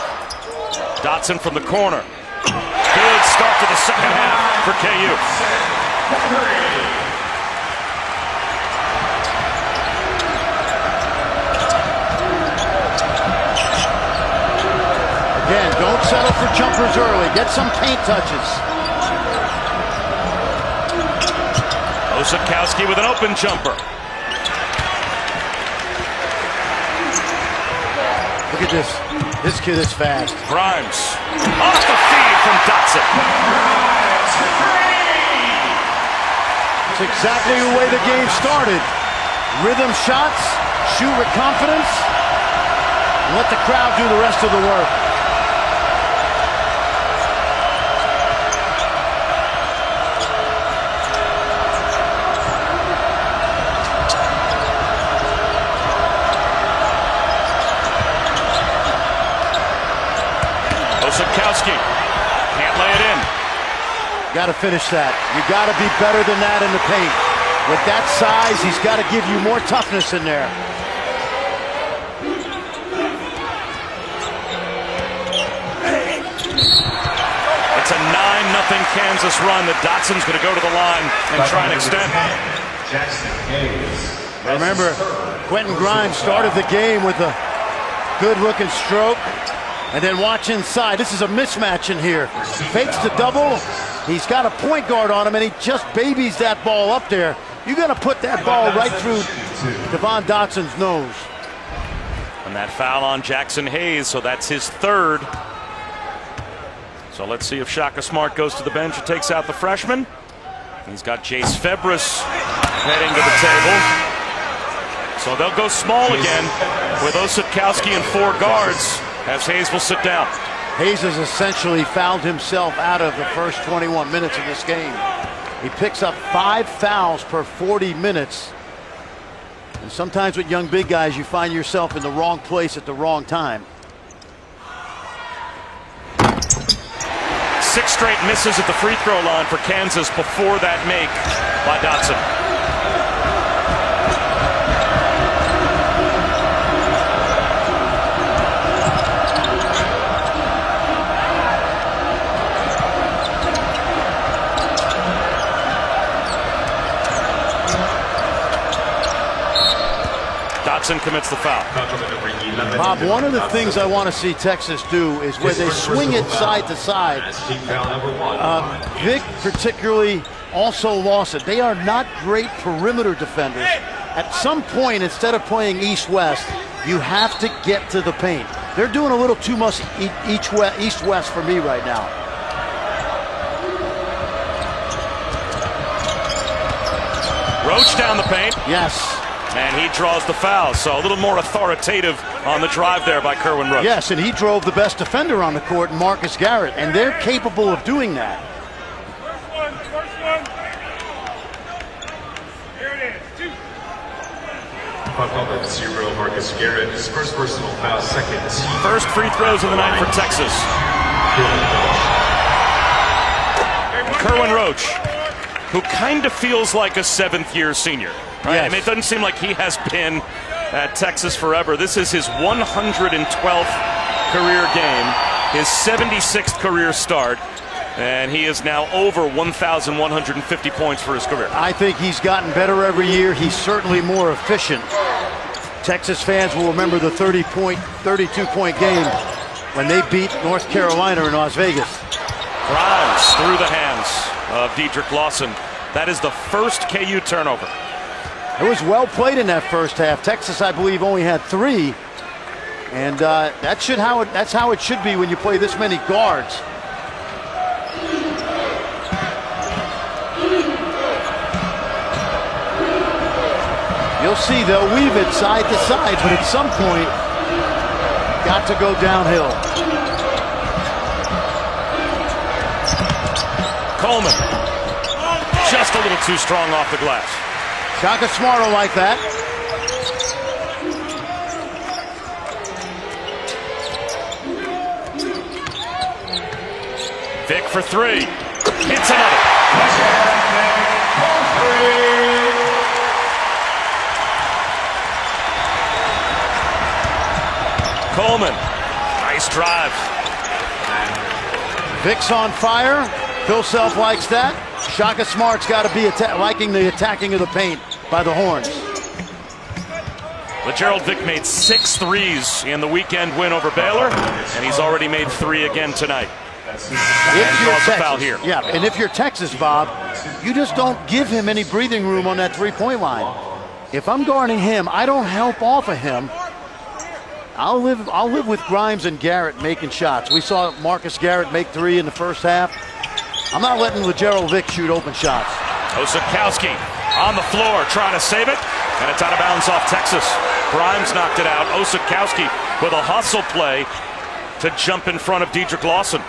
Dotson from the corner. Good start to the second half for KU. Again, don't settle for jumpers early. Get some paint touches. Osakowski with an open jumper. Look at this. This kid is fast. Grimes. Off the feed from Dotson. It's exactly the way the game started. Rhythm shots, shoot with confidence, and let the crowd do the rest of the work. Osakowski can't lay it in. Got to finish that. You got to be better than that in the paint. With that size, he's got to give you more toughness in there. It's a 9-0 Kansas run that Dotson's going to go to the line and try and extend. Remember, Quentin Grimes started the game with a good-looking stroke. And then watch inside. This is a mismatch in here. Fakes the double. He's got a point guard on him, and he just babies that ball up there. You're going to put that ball right through Devon Dotson's nose. And that foul on Jackson Hayes, so that's his third. So let's see if Shaka Smart goes to the bench and takes out the freshman. He's got Jace Febres heading to the table. So they'll go small again with Osakowski and 4 guards. As Hayes will sit down. Hayes has essentially fouled himself out of the first 21 minutes of this game. He picks up 5 fouls per 40 minutes. And sometimes with young big guys, you find yourself in the wrong place at the wrong time. 6 straight misses at the free throw line for Kansas before that make by Dotson. Dotson commits the foul. Bob, one of the things I want to see Texas do is where they swing it side to side. Vic particularly also lost it. They are not great perimeter defenders. At some point, instead of playing east-west, you have to get to the paint. They're doing a little too much east-west for me right now. Roach down the paint. Yes. And he draws the foul, so a little more authoritative on the drive there by Kerwin Roach. Yes, and he drove the best defender on the court, Marcus Garrett, and they're capable of doing that. First one. Here it is, 2. Puck number 0, Marcus Garrett, his first personal foul, second. First free throws of the night for Texas. Kerwin Roach, who kind of feels like a 7th-year senior. Right? Yes. I mean, it doesn't seem like he has been at Texas forever. This is his 112th career game, his 76th career start, and he is now over 1,150 points for his career. I think he's gotten better every year. He's certainly more efficient. Texas fans will remember the 32-point game when they beat North Carolina in Las Vegas. Grimes through the hands of Dedrick Lawson. That is the first KU turnover. It was well played in that first half. Texas, I believe, only had 3. And that's how it should be when you play this many guards. You'll see they'll weave it side to side, but at some point, got to go downhill. Coleman, just a little too strong off the glass. Shaka Smart will like that. Vic for 3. Hits another. Coleman, nice drive. Vic's on fire. Phil Self likes that. Shaka Smart's got to be liking the attacking of the paint by the horns. LeGerald Vic made 6 threes in the weekend win over Baylor, and he's already made 3 again tonight. If you're draws a Texas, foul here. yeah, and if you're Texas, Bob, you just don't give him any breathing room on that three-point line. If I'm guarding him, I don't help off of him. I'll live with Grimes and Garrett making shots. We saw Marcus Garrett make 3 in the first half. I'm not letting LeGerald Vic shoot open shots. Osakowski on the floor trying to save it, and it's out of bounds off Texas. Grimes knocked it out. Osakowski with a hustle play to jump in front of Dedrick Lawson.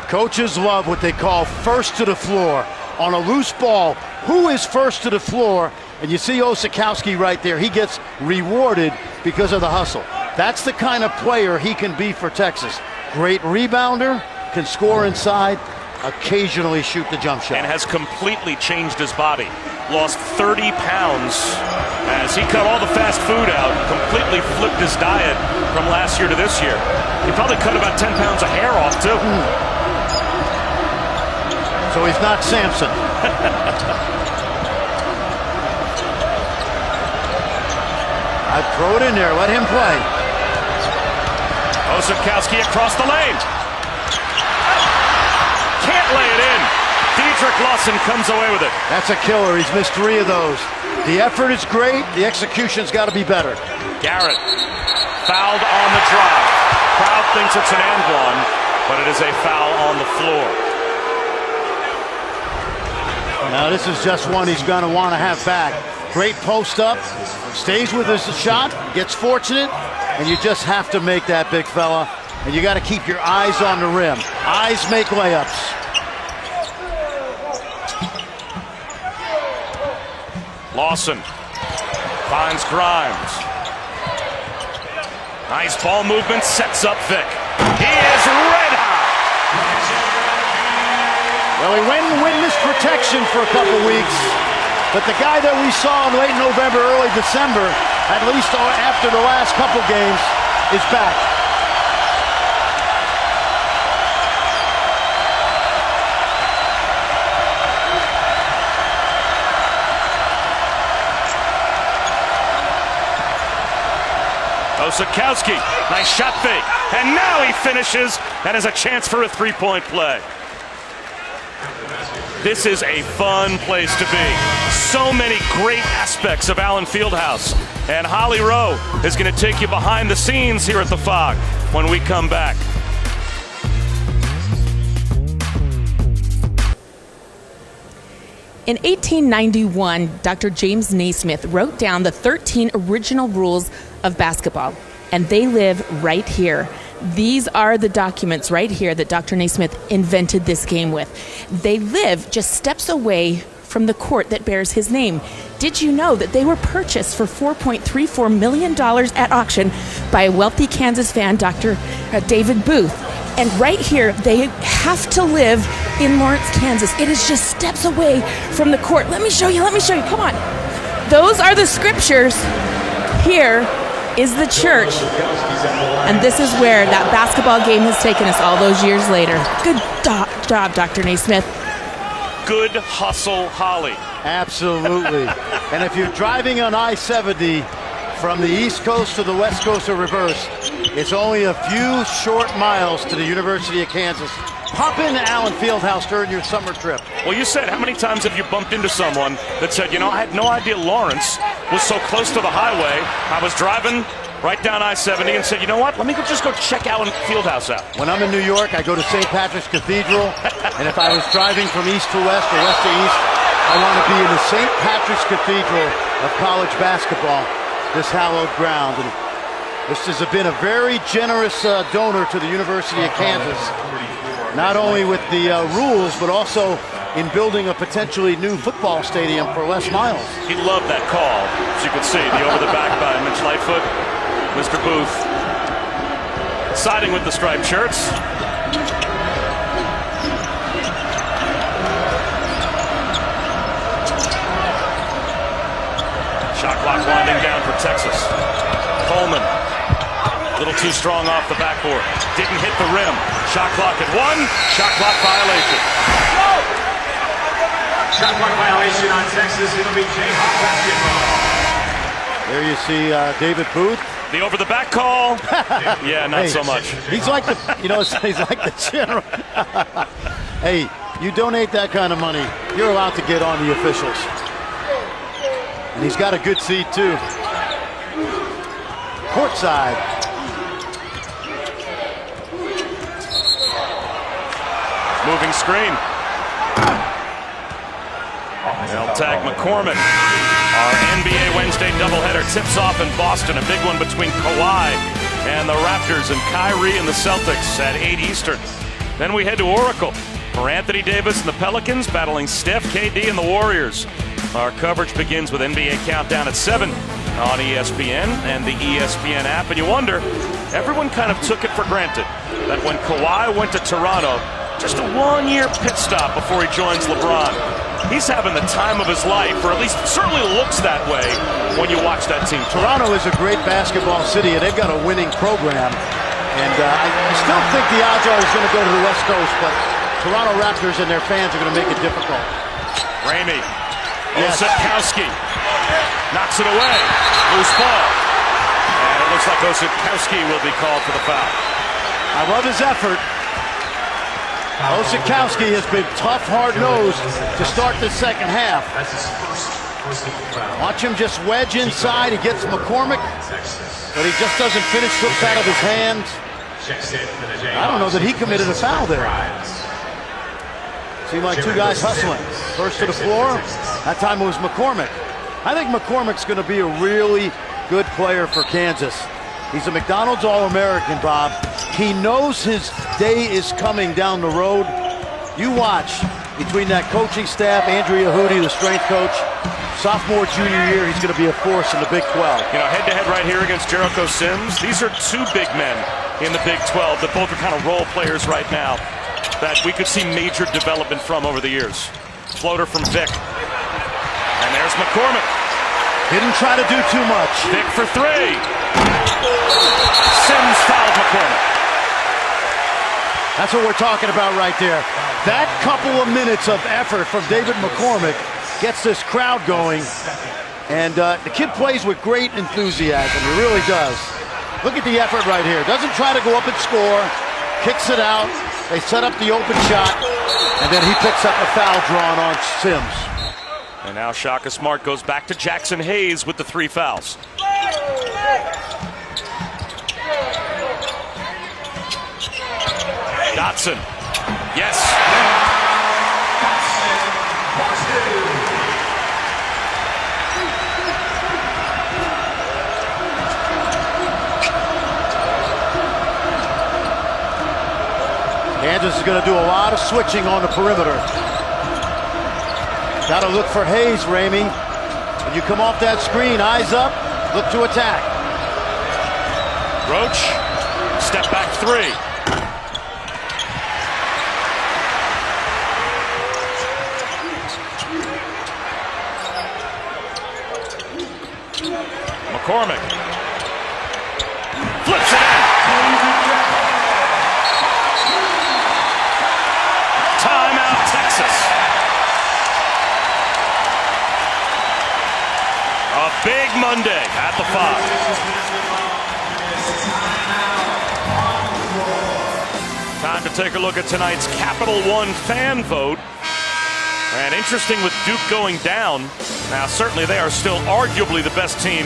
Coaches love what they call first to the floor. On a loose ball, who is first to the floor? And you see Osakowski right there. He gets rewarded because of the hustle. That's the kind of player he can be for Texas. Great rebounder, can score inside, occasionally shoot the jump shot. And has completely changed his body. Lost 30 pounds as he cut all the fast food out, completely flipped his diet from last year to this year. He probably cut about 10 pounds of hair off too. So he's not Samson. I'd throw it in there, let him play. Osakowski across the lane. Can't lay it in. Dedrick Lawson comes away with it. That's a killer. He's missed 3 of those. The effort is great. The execution's got to be better. Garrett fouled on the drive. Crowd thinks it's an and one, but it is a foul on the floor. Now this is just one he's going to want to have back. Great post up, stays with his shot, gets fortunate, and you just have to make that, big fella. And you got to keep your eyes on the rim. Eyes make layups. Lawson finds Grimes. Nice ball movement, sets up Vic. He is red hot. Well, he went in witness protection for a couple weeks, but the guy that we saw in late November, early December, at least after the last couple games, is back. Osakowski, nice shot fake, and now he finishes and has a chance for a three-point play. This is a fun place to be. So many great aspects of Allen Fieldhouse, and Holly Rowe is going to take you behind the scenes here at the Phog when we come back. In 1891, Dr. James Naismith wrote down the 13 original rules of basketball, and they live right here. These are the documents right here that Dr. Naismith invented this game with. They live just steps away from the court that bears his name. Did you know that they were purchased for $4.34 million at auction by a wealthy Kansas fan, Dr. David Booth? And right here, they have to live in Lawrence, Kansas. It is just steps away from the court. Let me show you, come on. those are the scriptures. Here is the church. And this is where that basketball game has taken us all those years later. Good job, Dr. Naismith. Good hustle, Holly. Absolutely. And if you're driving on I-70 from the East Coast to the West Coast or reverse, it's only a few short miles to the University of Kansas. Hop into Allen Fieldhouse during your summer trip. Well, you said, how many times have you bumped into someone that said, you know, I had no idea Lawrence was so close to the highway. I was driving right down I-70 and said, you know what, let me just go check Allen Fieldhouse out. When I'm in New York, I go to St. Patrick's Cathedral, and if I was driving from east to west or west to east, I want to be in the St. Patrick's Cathedral of college basketball, this hallowed ground. And this has been a very generous donor to the University of Kansas, not only with the rules, but also in building a potentially new football stadium for Les Miles. He loved that call, as you could see, the over-the-back by Mitch Lightfoot. Mr. Booth siding with the striped shirts. Shot clock winding down for Texas. Coleman, a little too strong off the backboard. Didn't hit the rim. Shot clock at 1. Shot clock violation. Shot clock violation on Texas. It'll be Jayhawk basketball. There you see David Booth. The over-the-back call. Yeah, not so much. He's like the, he's like the general. Hey, you donate that kind of money, you're allowed to get on the officials. And he's got a good seat too. Courtside. Moving screen. They'll tag McCormick. Our NBA Wednesday doubleheader tips off in Boston. A big one between Kawhi and the Raptors and Kyrie and the Celtics at 8 Eastern. Then we head to Oracle for Anthony Davis and the Pelicans battling Steph, KD, and the Warriors. Our coverage begins with NBA Countdown at 7 on ESPN and the ESPN app. And you wonder, everyone kind of took it for granted that when Kawhi went to Toronto, just a one-year pit stop before he joins LeBron. He's having the time of his life, or at least certainly looks that way when you watch that team. Toronto is a great basketball city, and they've got a winning program. And I still think the odds are he's going to go to the West Coast, but Toronto Raptors and their fans are going to make it difficult. Ramey. Osikowski knocks it away. Loose ball. And it looks like Osikowski will be called for the foul. I love his effort. Osikowski has been tough, hard-nosed to start the second half. Watch him just wedge inside. He gets McCormick, but he just doesn't finish, slips out of his hands. I don't know that he committed a foul there. Seemed like two guys hustling. First to the floor. That time it was McCormick. I think McCormick's going to be a really good player for Kansas. He's a McDonald's All-American, Bob. He knows his day is coming down the road. You watch between that coaching staff, Andrew Yehudi, the strength coach, sophomore, junior year, he's going to be a force in the Big 12. You know, head-to-head right here against Jericho Sims. These are two big men in the Big 12 that both are kind of role players right now that we could see major development from over the years. Floater from Vic. And there's McCormick. Didn't try to do too much. Vic for 3. Sims fouled McCormick. That's what we're talking about right there. That couple of minutes of effort from David McCormick gets this crowd going. And the kid plays with great enthusiasm. He really does. Look at the effort right here. Doesn't try to go up and score. Kicks it out. They set up the open shot. And then he picks up a foul drawn on Sims. And now Shaka Smart goes back to Jackson Hayes with the 3 fouls. Dotson. Yes. Kansas is going to do a lot of switching on the perimeter. Got to look for Hayes, Ramey. When you come off that screen, eyes up, look to attack. Roach, step back 3. Monday at the Fox. Time to take a look at tonight's Capital One fan vote. And interesting with Duke going down. Now, certainly they are still arguably the best team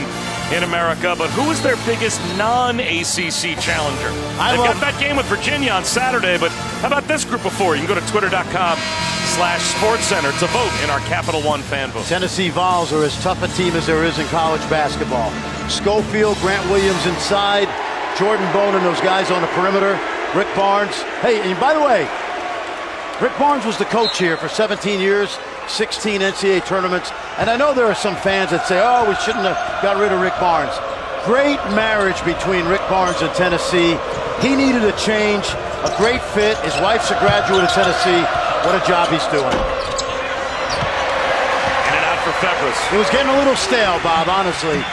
in America, but who is their biggest non-ACC challenger? They've got that game with Virginia on Saturday, but how about this group of four? You can go to twitter.com/SportsCenter to vote in our Capital One fan vote. Tennessee Vols are as tough a team as there is in college basketball. Schofield, Grant Williams inside, Jordan Bone and those guys on the perimeter, Rick Barnes. Hey, and by the way, Rick Barnes was the coach here for 17 years, 16 NCAA tournaments, and I know there are some fans that say, oh, we shouldn't have got rid of Rick Barnes. Great marriage between Rick Barnes and Tennessee. He needed a change, a great fit. His wife's a graduate of Tennessee. What a job he's doing. In and out for Febres. It was getting a little stale, Bob, honestly,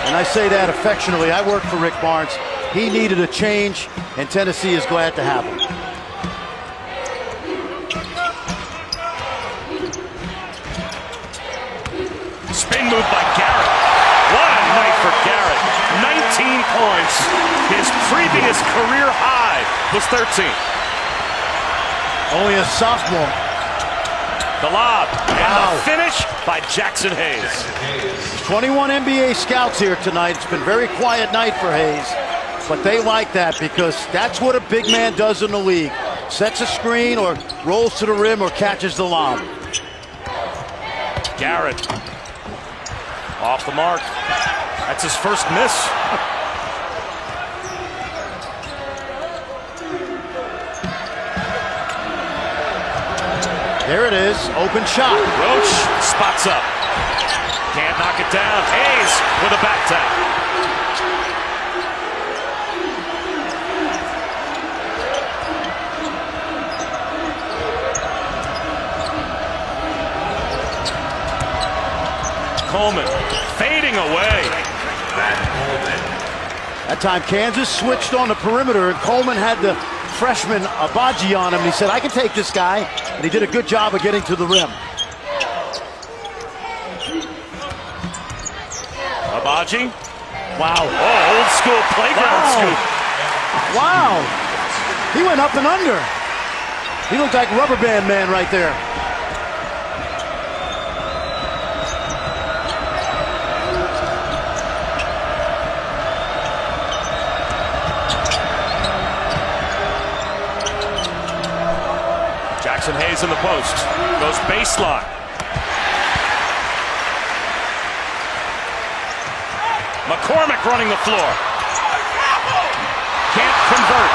and I say that affectionately. I worked for Rick Barnes. He needed a change, and Tennessee is glad to have him. Spin move by Garrett. What a night for Garrett. 19 points. His previous career high was 13. Only a sophomore. The lob and the finish by Jackson Hayes. 21 NBA scouts here tonight. It's been a very quiet night for Hayes, but they like that because that's what a big man does in the league. Sets a screen or rolls to the rim or catches the lob. Garrett. Off the mark. That's his first miss. There it is. Open shot. Roach spots up. Can't knock it down. Hayes with a back tap. Coleman fading away. That time Kansas switched on the perimeter and Coleman had the freshman Abaji on him. He said, I can take this guy. And he did a good job of getting to the rim. Abaji. Wow. Oh, old school playground scoop. Wow. He went up and under. He looked like Rubber Band Man right there. Jackson Hayes in the post. Goes baseline. McCormick running the floor. Can't convert.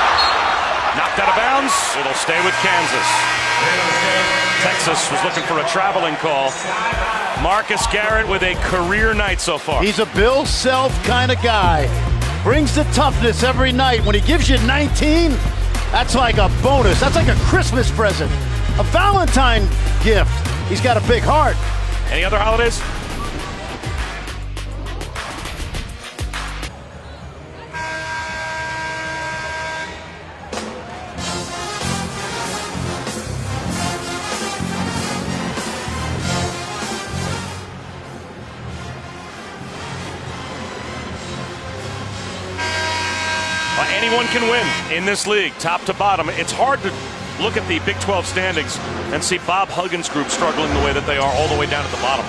Knocked out of bounds. It'll stay with Kansas. Texas was looking for a traveling call. Marcus Garrett with a career night so far. He's a Bill Self kind of guy. Brings the toughness every night. When he gives you 19, that's like a bonus. That's like a Christmas present. A Valentine gift. He's got a big heart. Any other holidays? Anyone can win in this league, top to bottom. It's hard to look at the Big 12 standings and see Bob Huggins' group struggling the way that they are all the way down at the bottom.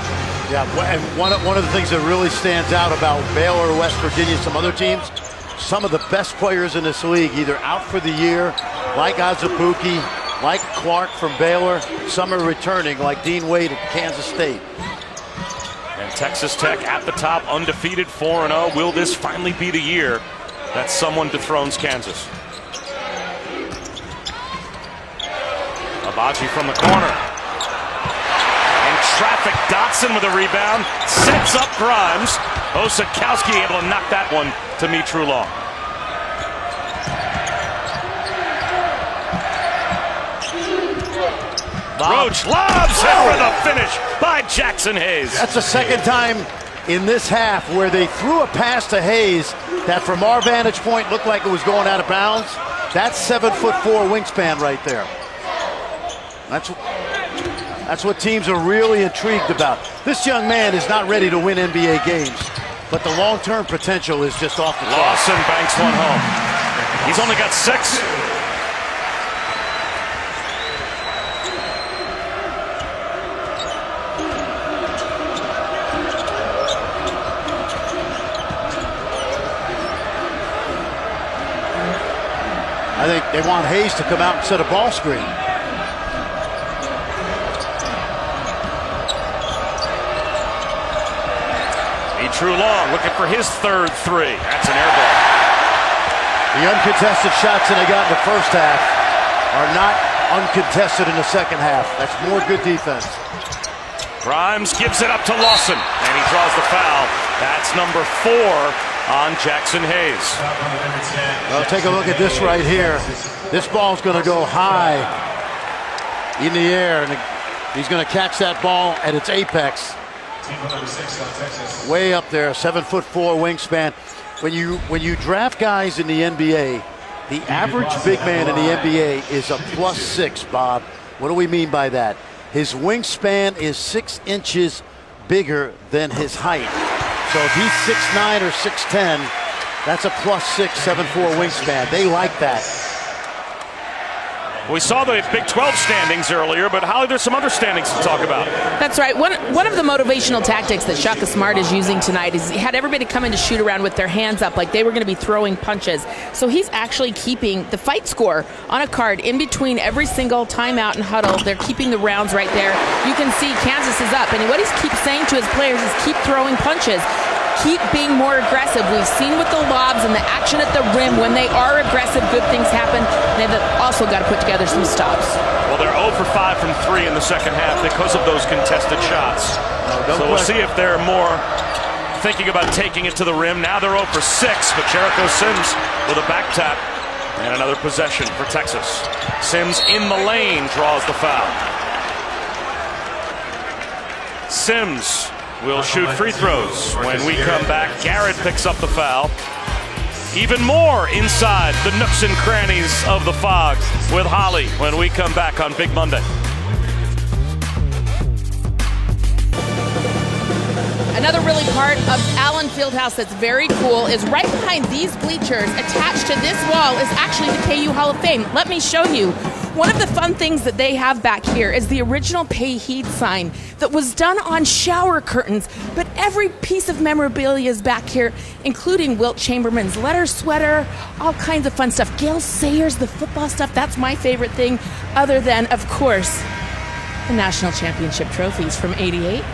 Yeah, and one of the things that really stands out about Baylor, West Virginia, some other teams, some of the best players in this league either out for the year, like Azubuike, like Clark from Baylor. Some are returning, like Dean Wade at Kansas State. And Texas Tech at the top, undefeated, 4-0. Will this finally be the year that someone dethrones Kansas? Abaji from the corner. In traffic, Dotson with a rebound. Sets up Grimes. Osakowski able to knock that one to Mitru Law. Roach lobs it for the finish by Jackson Hayes. That's the second time in this half where they threw a pass to Hayes that from our vantage point looked like it was going out of bounds. That's 7'4" wingspan right there. That's what teams are really intrigued about. This young man is not ready to win NBA games. but the long-term potential is just off the charts. Lawson banks one home. He's only got 6. I think they want Hayes to come out and set a ball screen. He drew long, looking for his 3rd 3. That's an air ball. The uncontested shots that they got in the first half are not uncontested in the second half. That's more good defense. Grimes gives it up to Lawson, and he draws the foul. That's number 4 on Jackson Hayes. Well, take a look at this right here. This ball's going to go high in the air, and he's going to catch that ball at its apex. Way up there, 7'4" wingspan. When you draft guys in the NBA, the average big man in the NBA is a +6, Bob. What do we mean by that? His wingspan is 6 inches bigger than his height. So if he's 6'9" or 6'10", that's a +6, 7'4" wingspan. They like that. We saw the Big 12 standings earlier, but Holly, there's some other standings to talk about. That's right. One of the motivational tactics that Shaka Smart is using tonight is he had everybody come in to shoot around with their hands up like they were going to be throwing punches. So he's actually keeping the fight score on a card in between every single timeout and huddle. They're keeping the rounds right there. You can see Kansas is up, and what he keeps saying to his players is keep throwing punches. Keep being more aggressive. We've seen with the lobs and the action at the rim, when they are aggressive, good things happen. They've also got to put together some stops. Well, they're 0 for 5 from 3 in the second half because of those contested shots. So we'll see if they're more thinking about taking it to the rim. Now they're 0 for 6, but Jericho Sims with a back tap and another possession for Texas. Sims in the lane draws the foul. Sims will shoot free throws. When we come back, Garrett picks up the foul. Even more inside the nooks and crannies of the Fog with Holly when we come back on Big Monday. Another really part of Allen Fieldhouse that's very cool is right behind these bleachers, attached to this wall, is actually the KU Hall of Fame. Let me show you. One of the fun things that they have back here is the original Pay Heed sign that was done on shower curtains, but every piece of memorabilia is back here, including Wilt Chamberlain's letter sweater, all kinds of fun stuff. Gail Sayers, the football stuff, that's my favorite thing, other than, of course, the national championship trophies from '88,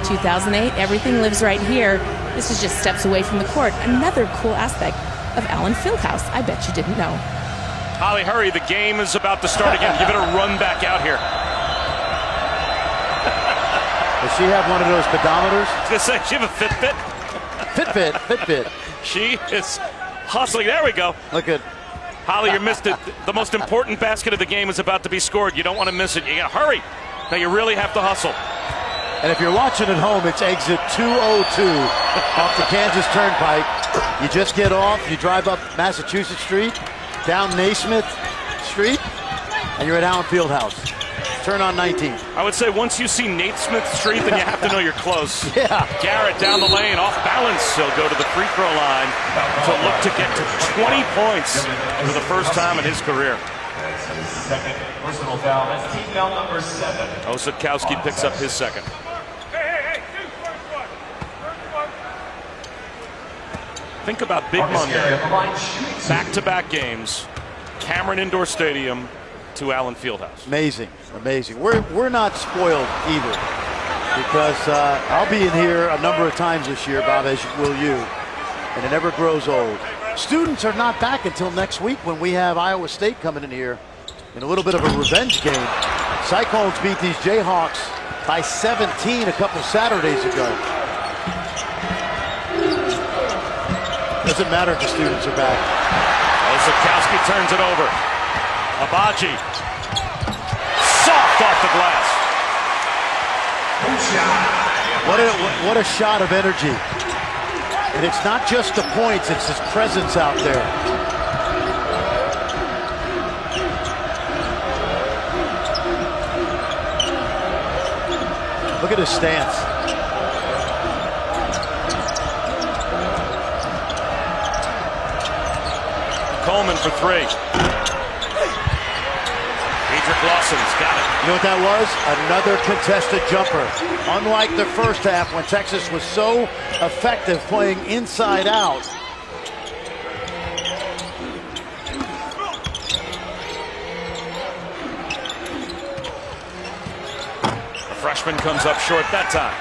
2008. Everything lives right here. This is just steps away from the court. Another cool aspect of Allen Fieldhouse. I bet you didn't know. Holly, hurry. The game is about to start again. You better run back out here. Does she have one of those pedometers? I was going to say, she have a Fitbit. She is hustling. There we go. Look at Holly, you missed it. The most important basket of the game is about to be scored. You don't want to miss it. You got to hurry. Now you really have to hustle. And if you're watching at home, it's exit 202 off the Kansas Turnpike. You just get off, you drive up Massachusetts Street, down Naismith Street, and you're at Allen Fieldhouse. Turn on 19. I would say once you see Naismith Street, then you have to know you're close. Yeah. Garrett down the lane, off balance. He'll go to the free throw line to look to get to 20 points for the first time in his career. Second personal foul. That's team foul number 7. Osetkowski picks up his second. Hey, first one. Think about Big Monday. Back-to-back games. Cameron Indoor Stadium to Allen Fieldhouse. Amazing. We're not spoiled either, because I'll be in here a number of times this year, Bob, as will you, and it never grows old. Students are not back until next week when we have Iowa State coming in here in a little bit of a revenge game. Cyclones beat these Jayhawks by 17 a couple Saturdays ago. Doesn't matter if the students are back. Osetkowski turns it over. Abaji. Soft off the glass. What a shot of energy. And it's not just the points, it's his presence out there. Look at his stance. Coleman for three. Dedrick Lawson's got it. You know what that was? Another contested jumper. Unlike the first half when Texas was so effective playing inside out. The freshman comes up short that time.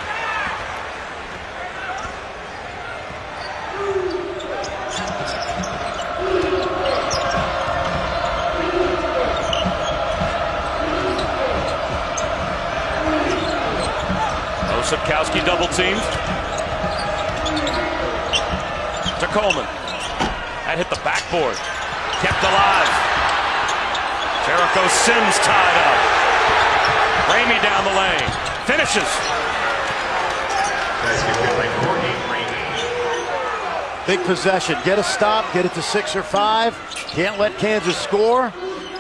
Osipkowski double teamed. To Coleman. That hit the backboard. Kept alive. Jericho Sims tied up. Ramey down the lane. Finishes. Big possession. Get a stop. Get it to 6 or 5. Can't let Kansas score.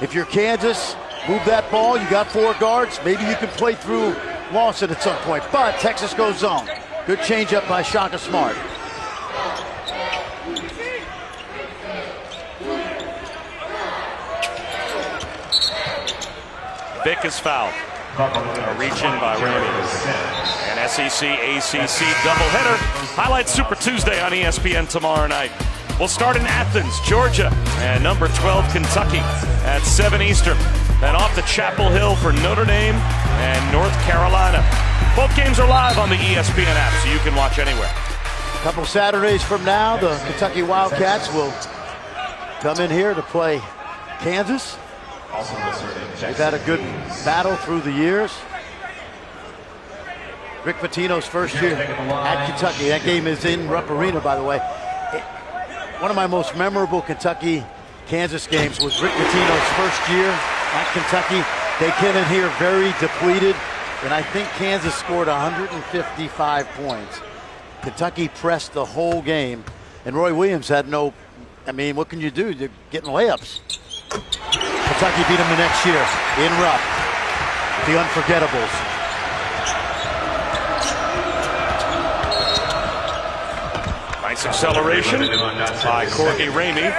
If you're Kansas, move that ball. You got 4 guards. Maybe you can play through Lawson at some point, but Texas goes zone. Good changeup by Shaka Smart. Vick is fouled. A reach-in by Ramey. An SEC-ACC doubleheader. Highlight Super Tuesday on ESPN tomorrow night. We'll start in Athens, Georgia, and number 12, Kentucky, at 7 Eastern. Then off to Chapel Hill for Notre Dame and North Carolina. Both games are live on the ESPN app, so you can watch anywhere. A couple Saturdays from now, the Kentucky Wildcats will come in here to play Kansas. They've had a good battle through the years. Rick Pitino's first year at Kentucky. That game is in Rupp Arena, by the way. One of my most memorable Kentucky-Kansas games was Rick Pitino's first year at Kentucky. They came in here very depleted, and I think Kansas scored 155 points. Kentucky pressed the whole game, and Roy Williams had no, I mean, what can you do? You're getting layups. Kentucky beat them the next year in Rupp. The Unforgettables. Nice acceleration by Courtney Ramey,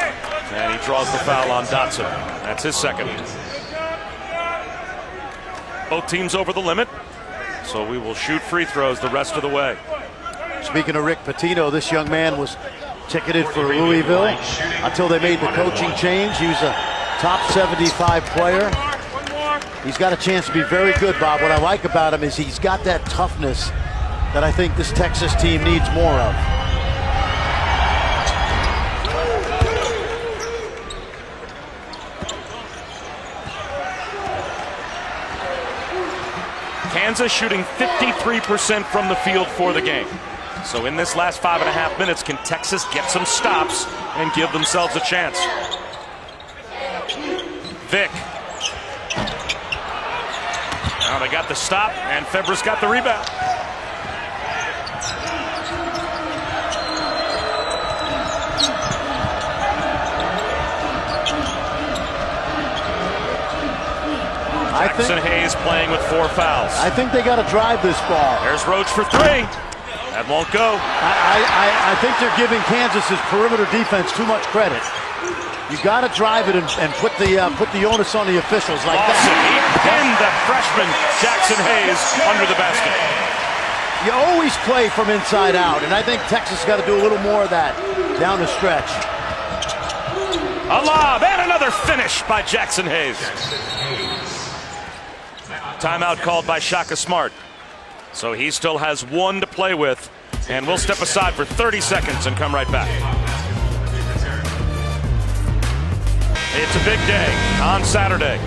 and he draws the foul on Dotson. That's his second. Both teams over the limit, so we will shoot free throws the rest of the way. Speaking of Rick Pitino, this young man was ticketed for Louisville until they made the coaching change. He was a top 75 player. He's got a chance to be very good, Bob. What I like about him is he's got that toughness that I think this Texas team needs more of. Kansas shooting 53% from the field for the game. So in this last 5.5 minutes, can Texas get some stops and give themselves a chance? Vick. Now they got the stop, and Febres got the rebound. Jackson Hayes playing with 4 fouls. I think they got to drive this ball. There's Roach for 3. That won't go. I think they're giving Kansas's perimeter defense too much credit. You got to drive it and put the onus on the officials like Lawson, that. he pinned the freshman Jackson Hayes under the basket. You always play from inside out, and I think Texas got to do a little more of that down the stretch. A lob and another finish by Jackson Hayes. Timeout called by Shaka Smart. So he still has 1 to play with, and we'll step aside for 30 seconds and come right back. It's a big day on Saturday.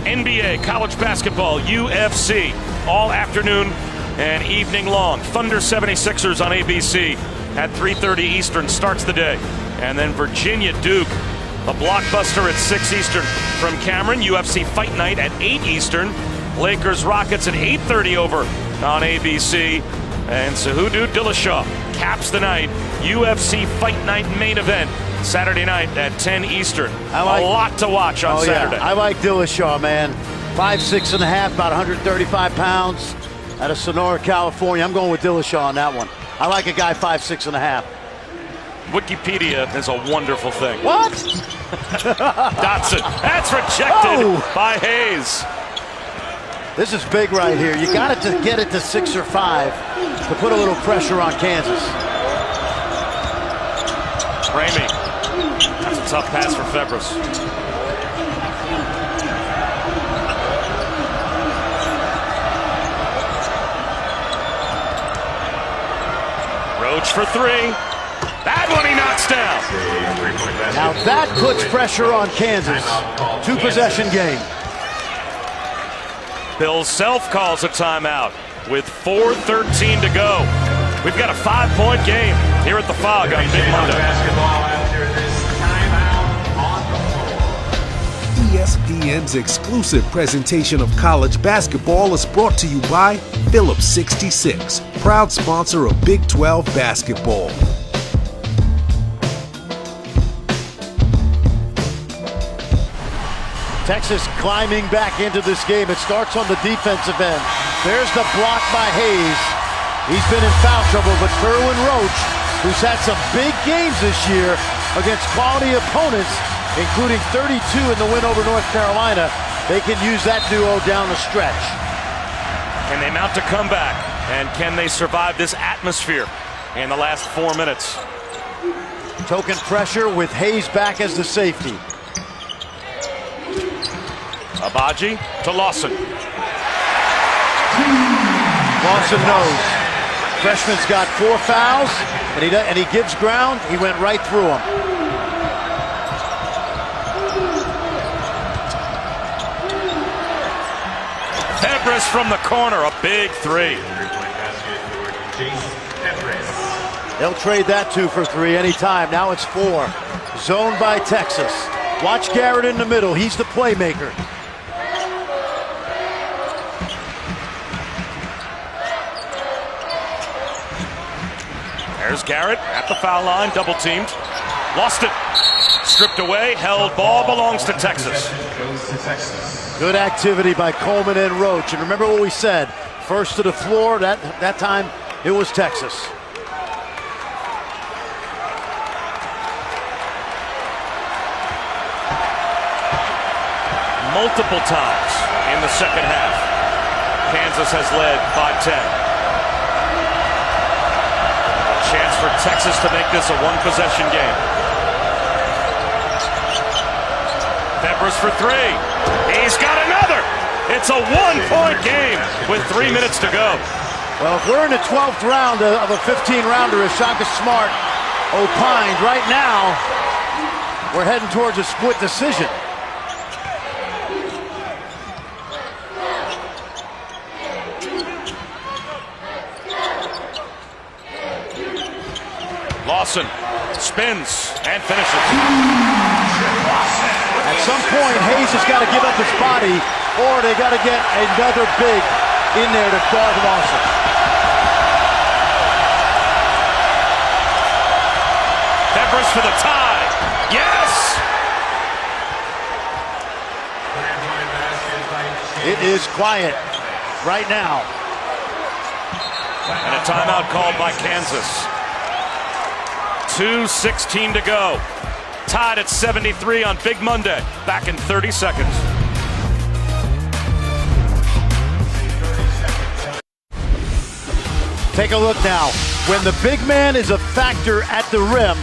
NBA, college basketball, UFC, all afternoon and evening long. Thunder 76ers on ABC at 3:30 Eastern starts the day. And then Virginia Duke, a blockbuster at 6 Eastern from Cameron. UFC Fight Night at 8 Eastern. Lakers Rockets at 8:30 over on ABC. And Cejudo Dillashaw caps the night. UFC Fight Night main event Saturday night at 10 Eastern. A lot to watch on Saturday. Yeah. I like Dillashaw, man. 5'6.5", about 135 pounds, out of Sonora, California. I'm going with Dillashaw on that one. I like a guy 5'6.5". Wikipedia is a wonderful thing. What? Dotson. That's rejected by Hayes. This is big right here. You got it to get it to 6 or 5 to put a little pressure on Kansas. Ramey. That's a tough pass for Febres. Roach for 3. That one he knocks down. Now that puts pressure on Kansas. 2-possession game. Bill Self calls a timeout with 4:13 to go. We've got a 5-point game here at the Fog on Big Monday. ESPN's exclusive presentation of college basketball is brought to you by Phillips 66, proud sponsor of Big 12 basketball. Texas climbing back into this game. It starts on the defensive end. There's the block by Hayes. He's been in foul trouble, but Kerwin Roach, who's had some big games this year against quality opponents, including 32 in the win over North Carolina, they can use that duo down the stretch. Can they mount a comeback? And can they survive this atmosphere in the last 4 minutes? Token pressure with Hayes back as the safety. Abaji to Lawson. Lawson knows. Freshman's got 4 fouls, and he gives ground. He went right through him. Febres from the corner, a big 3. They'll trade that 2 for 3 anytime. Now it's 4. Zoned by Texas. Watch Garrett in the middle. He's the playmaker. There's Garrett at the foul line, double teamed. Lost it. Stripped away, held ball, belongs to Texas. Good activity by Coleman and Roach. And remember what we said, first to the floor, that time it was Texas. Multiple times in the second half, Kansas has led by 10. Chance for Texas to make this a 1-possession game. Febres for 3. He's got another. It's a 1-point game with 3 minutes to go. Well, if we're in the 12th round of a 15-rounder, as Shaka Smart opined, right now we're heading towards a split decision. Lawson spins and finishes. At some point, Hayes has got to give up his body, or they got to get another big in there to guard Lawson. Febres for the tie. Yes! It is quiet right now. And a timeout called by Kansas. 2:16 to go. Tied at 73 on Big Monday. Back in 30 seconds. Take a look now. When the big man is a factor at the rim,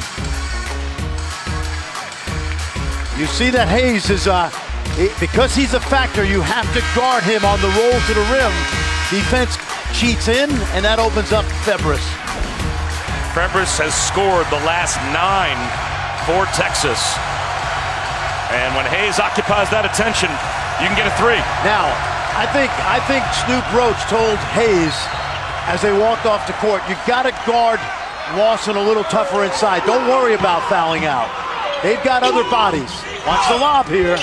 you see that Hayes is, because he's a factor, you have to guard him on the roll to the rim. Defense cheats in, and that opens up Febres. Febres has scored the last 9 for Texas. And when Hayes occupies that attention, you can get a 3. Now, I think Snoop Roach told Hayes as they walked off the court, you got to guard Lawson a little tougher inside. Don't worry about fouling out. They've got other bodies. Watch the lob here.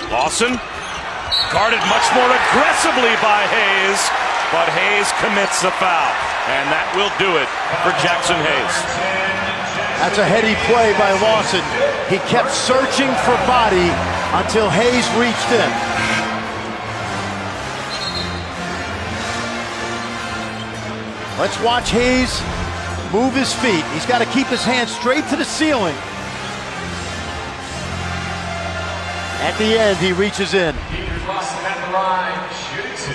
Lawson guarded much more aggressively by Hayes, but Hayes commits the foul, and that will do it for Jackson Hayes. That's a heady play by Lawson. He kept searching for body until Hayes reached in. Let's watch Hayes move his feet. He's got to keep his hands straight to the ceiling. At the end, he reaches in. At the line, shooting 2.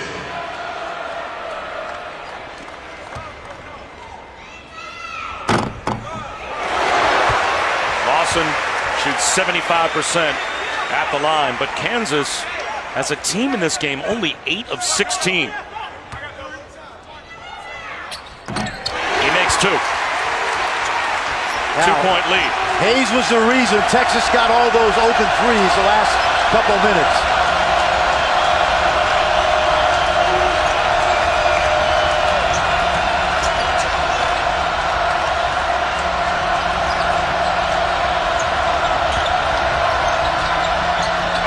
Lawson shoots 75% at the line, but Kansas, as a team in this game, only 8 of 16. He makes 2. 2-point lead. Hayes was the reason Texas got all those open threes the last couple minutes.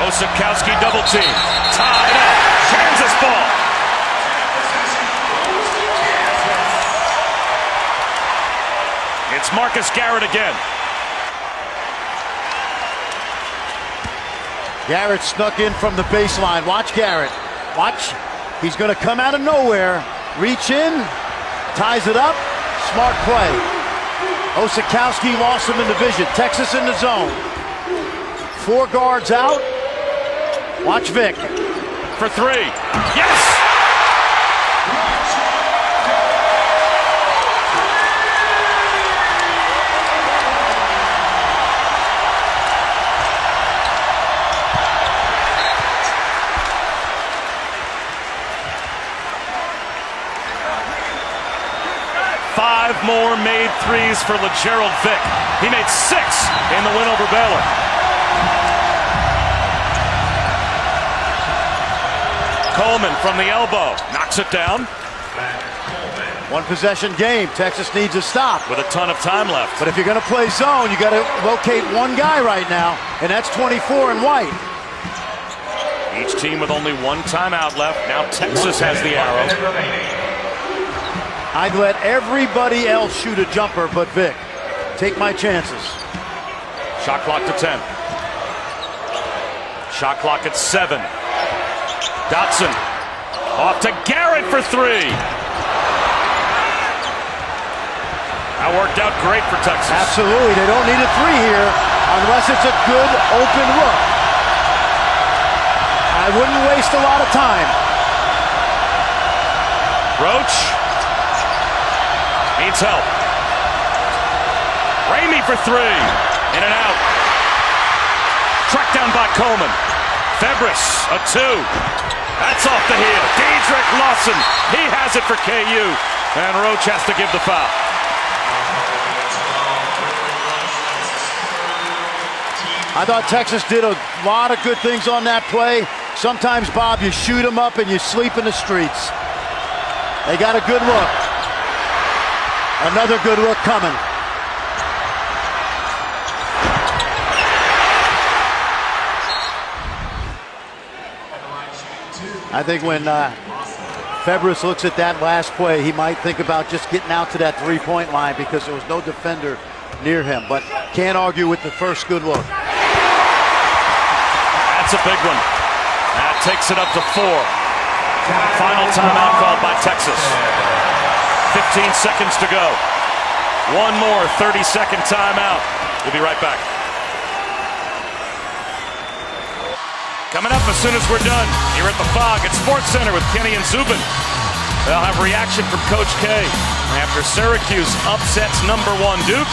Osakowski double team. Tied up. Kansas ball. It's Marcus Garrett again. Garrett snuck in from the baseline. Watch Garrett. Watch. He's going to come out of nowhere. Reach in. Ties it up. Smart play. Osakowski lost him in the vision. Texas in the zone. 4 guards out. Watch Vic. For 3. Yes! Five more made threes for LeGerald Vic. He made 6 in the win over Baylor. Coleman from the elbow knocks it down. 1 possession game. Texas needs a stop. With a ton of time left. But if you're going to play zone, you got to locate one guy right now, and that's 24 in white. Each team with only 1 timeout left. Now Texas has the arrow. I'd let everybody else shoot a jumper but Vic. Take my chances. Shot clock to 10. Shot clock at 7. Dotson off to Garrett for 3. That worked out great for Texas. Absolutely. They don't need a 3 here unless it's a good open look. I wouldn't waste a lot of time. Roach needs help. Ramey for 3. In and out. Tracked down by Coleman. Febris, a 2. That's off the heel. Dedrick Lawson, he has it for KU. And Roach has to give the foul. I thought Texas did a lot of good things on that play. Sometimes, Bob, you shoot them up and you sleep in the streets. They got a good look. Another good look coming. I think when Febris looks at that last play, he might think about just getting out to that 3-point line because there was no defender near him. But can't argue with the first good look. That's a big one. That takes it up to 4. Final timeout called by Texas. 15 seconds to go. One more 30-second timeout. We'll be right back. Coming up as soon as we're done, here at the Fog at Sports Center with Kenny and Zubin. They'll have reaction from Coach K. After Syracuse upsets #1 Duke,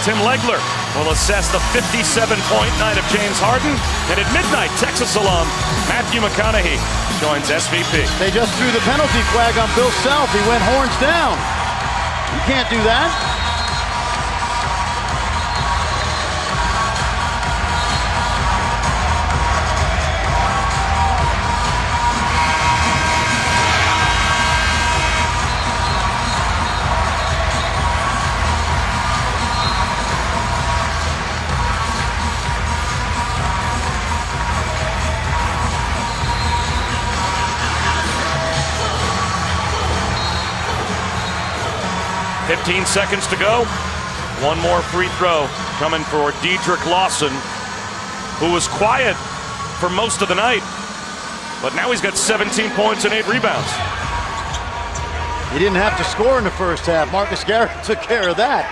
Tim Legler will assess the 57-point night of James Harden. And at midnight, Texas alum Matthew McConaughey joins SVP. They just threw the penalty flag on Bill Self. He went horns down. You can't do that. Fifteen seconds to go. One more free throw coming for Dedrick Lawson, who was quiet for most of the night, but now he's got 17 points and 8 rebounds. He didn't have to score in the first half. Marcus Garrett took care of that.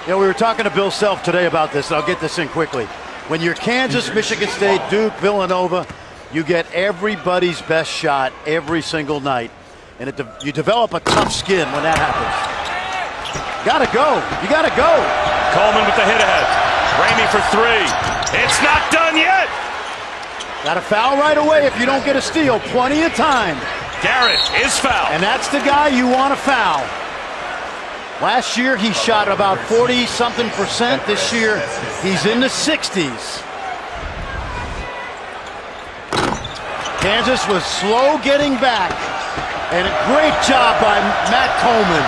You know, we were talking to Bill Self today about this, and I'll get this in quickly. When you're Kansas, Michigan State, Duke, Villanova, you get everybody's best shot every single night. And you develop a tough skin when that happens. Gotta go. You gotta go. Coleman with the hit ahead. Ramey for three. It's not done yet. Got to foul right away if you don't get a steal. Plenty of time. Garrett is fouled. And that's the guy you want to foul. Last year he shot about 40-something%. This year he's in the 60s. Kansas was slow getting back. And a great job by Matt Coleman.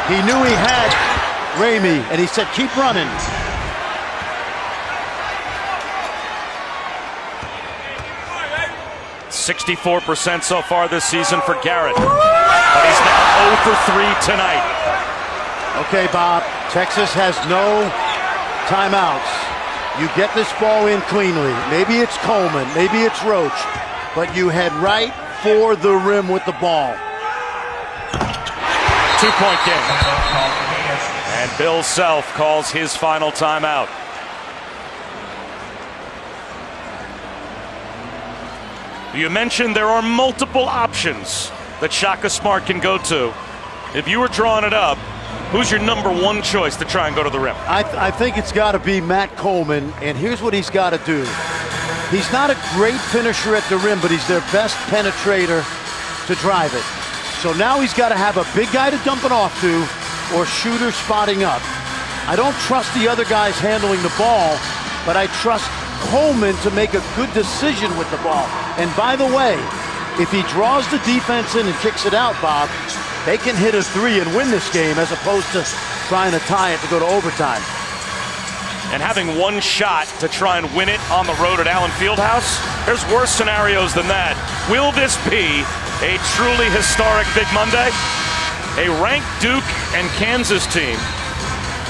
He knew he had Ramey, and he said, keep running. .64% so far this season for Garrett. But he's now 0 for 3 tonight. Okay, Bob, Texas has no timeouts. You get this ball in cleanly. Maybe it's Coleman, maybe it's Roach, but you head right for the rim with the ball. 2-point game. And Bill Self calls his final timeout. You mentioned there are multiple options that Shaka Smart can go to. If you were drawing it up, who's your number one choice to try and go to the rim? I think it's got to be Matt Coleman, and here's what he's got to do. He's not a great finisher at the rim, but he's their best penetrator to drive it. So now he's got to have a big guy to dump it off to, or shooter spotting up. I don't trust the other guys handling the ball, but I trust Coleman to make a good decision with the ball. And by the way, if he draws the defense in and kicks it out, Bob, they can hit a three and win this game as opposed to trying to tie it to go to overtime. And having one shot to try and win it on the road at Allen Fieldhouse, there's worse scenarios than that. Will this be a truly historic Big Monday? A ranked Duke and Kansas team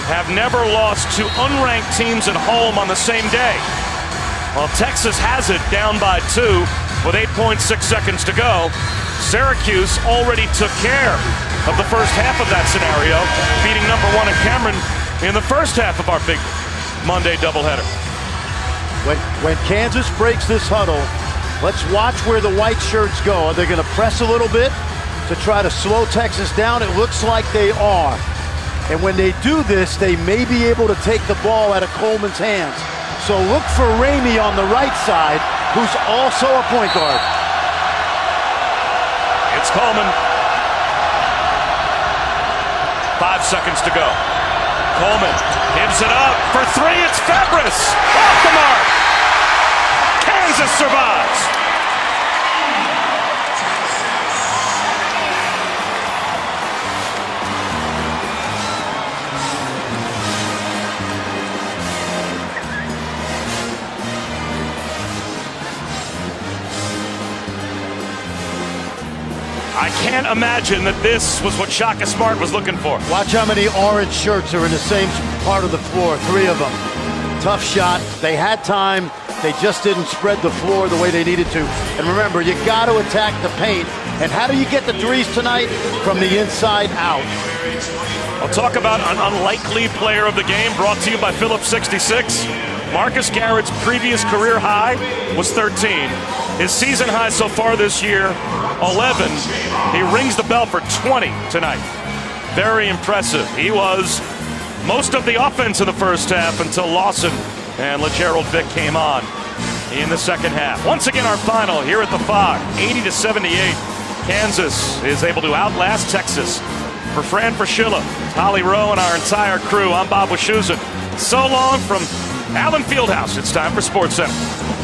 have never lost to unranked teams at home on the same day. Well, Texas has it down by 2 with 8.6 seconds to go. Syracuse already took care of the first half of that scenario, beating number 1 at Cameron in the first half of our Big Monday doubleheader. When Kansas breaks this huddle, let's watch where the white shirts go. Are they going to press a little bit to try to slow Texas down? It looks like they are. And when they do this, they may be able to take the ball out of Coleman's hands. So look for Ramey on the right side, who's also a point guard. It's Coleman. 5 seconds to go. Coleman gives it up for 3. It's Fabris off the mark. Kansas survives. I can't imagine that this was what Shaka Smart was looking for. Watch how many orange shirts are in the same part of the floor, 3 of them. Tough shot. They had time. They just didn't spread the floor the way they needed to. And remember, you got to attack the paint. And how do you get the threes tonight? From the inside out. I'll talk about an unlikely player of the game brought to you by Phillips 66. Marcus Garrett's previous career high was 13. His season high so far this year, 11. He rings the bell for 20 tonight. Very impressive. He was most of the offense in the first half until Lawson and LeGerald Vick came on in the second half. Once again, our final here at the Fog, 80-78. Kansas is able to outlast Texas. For Fran Fraschilla, Holly Rowe, and our entire crew, I'm Bob Wischusen. So long from Allen Fieldhouse. It's time for SportsCenter.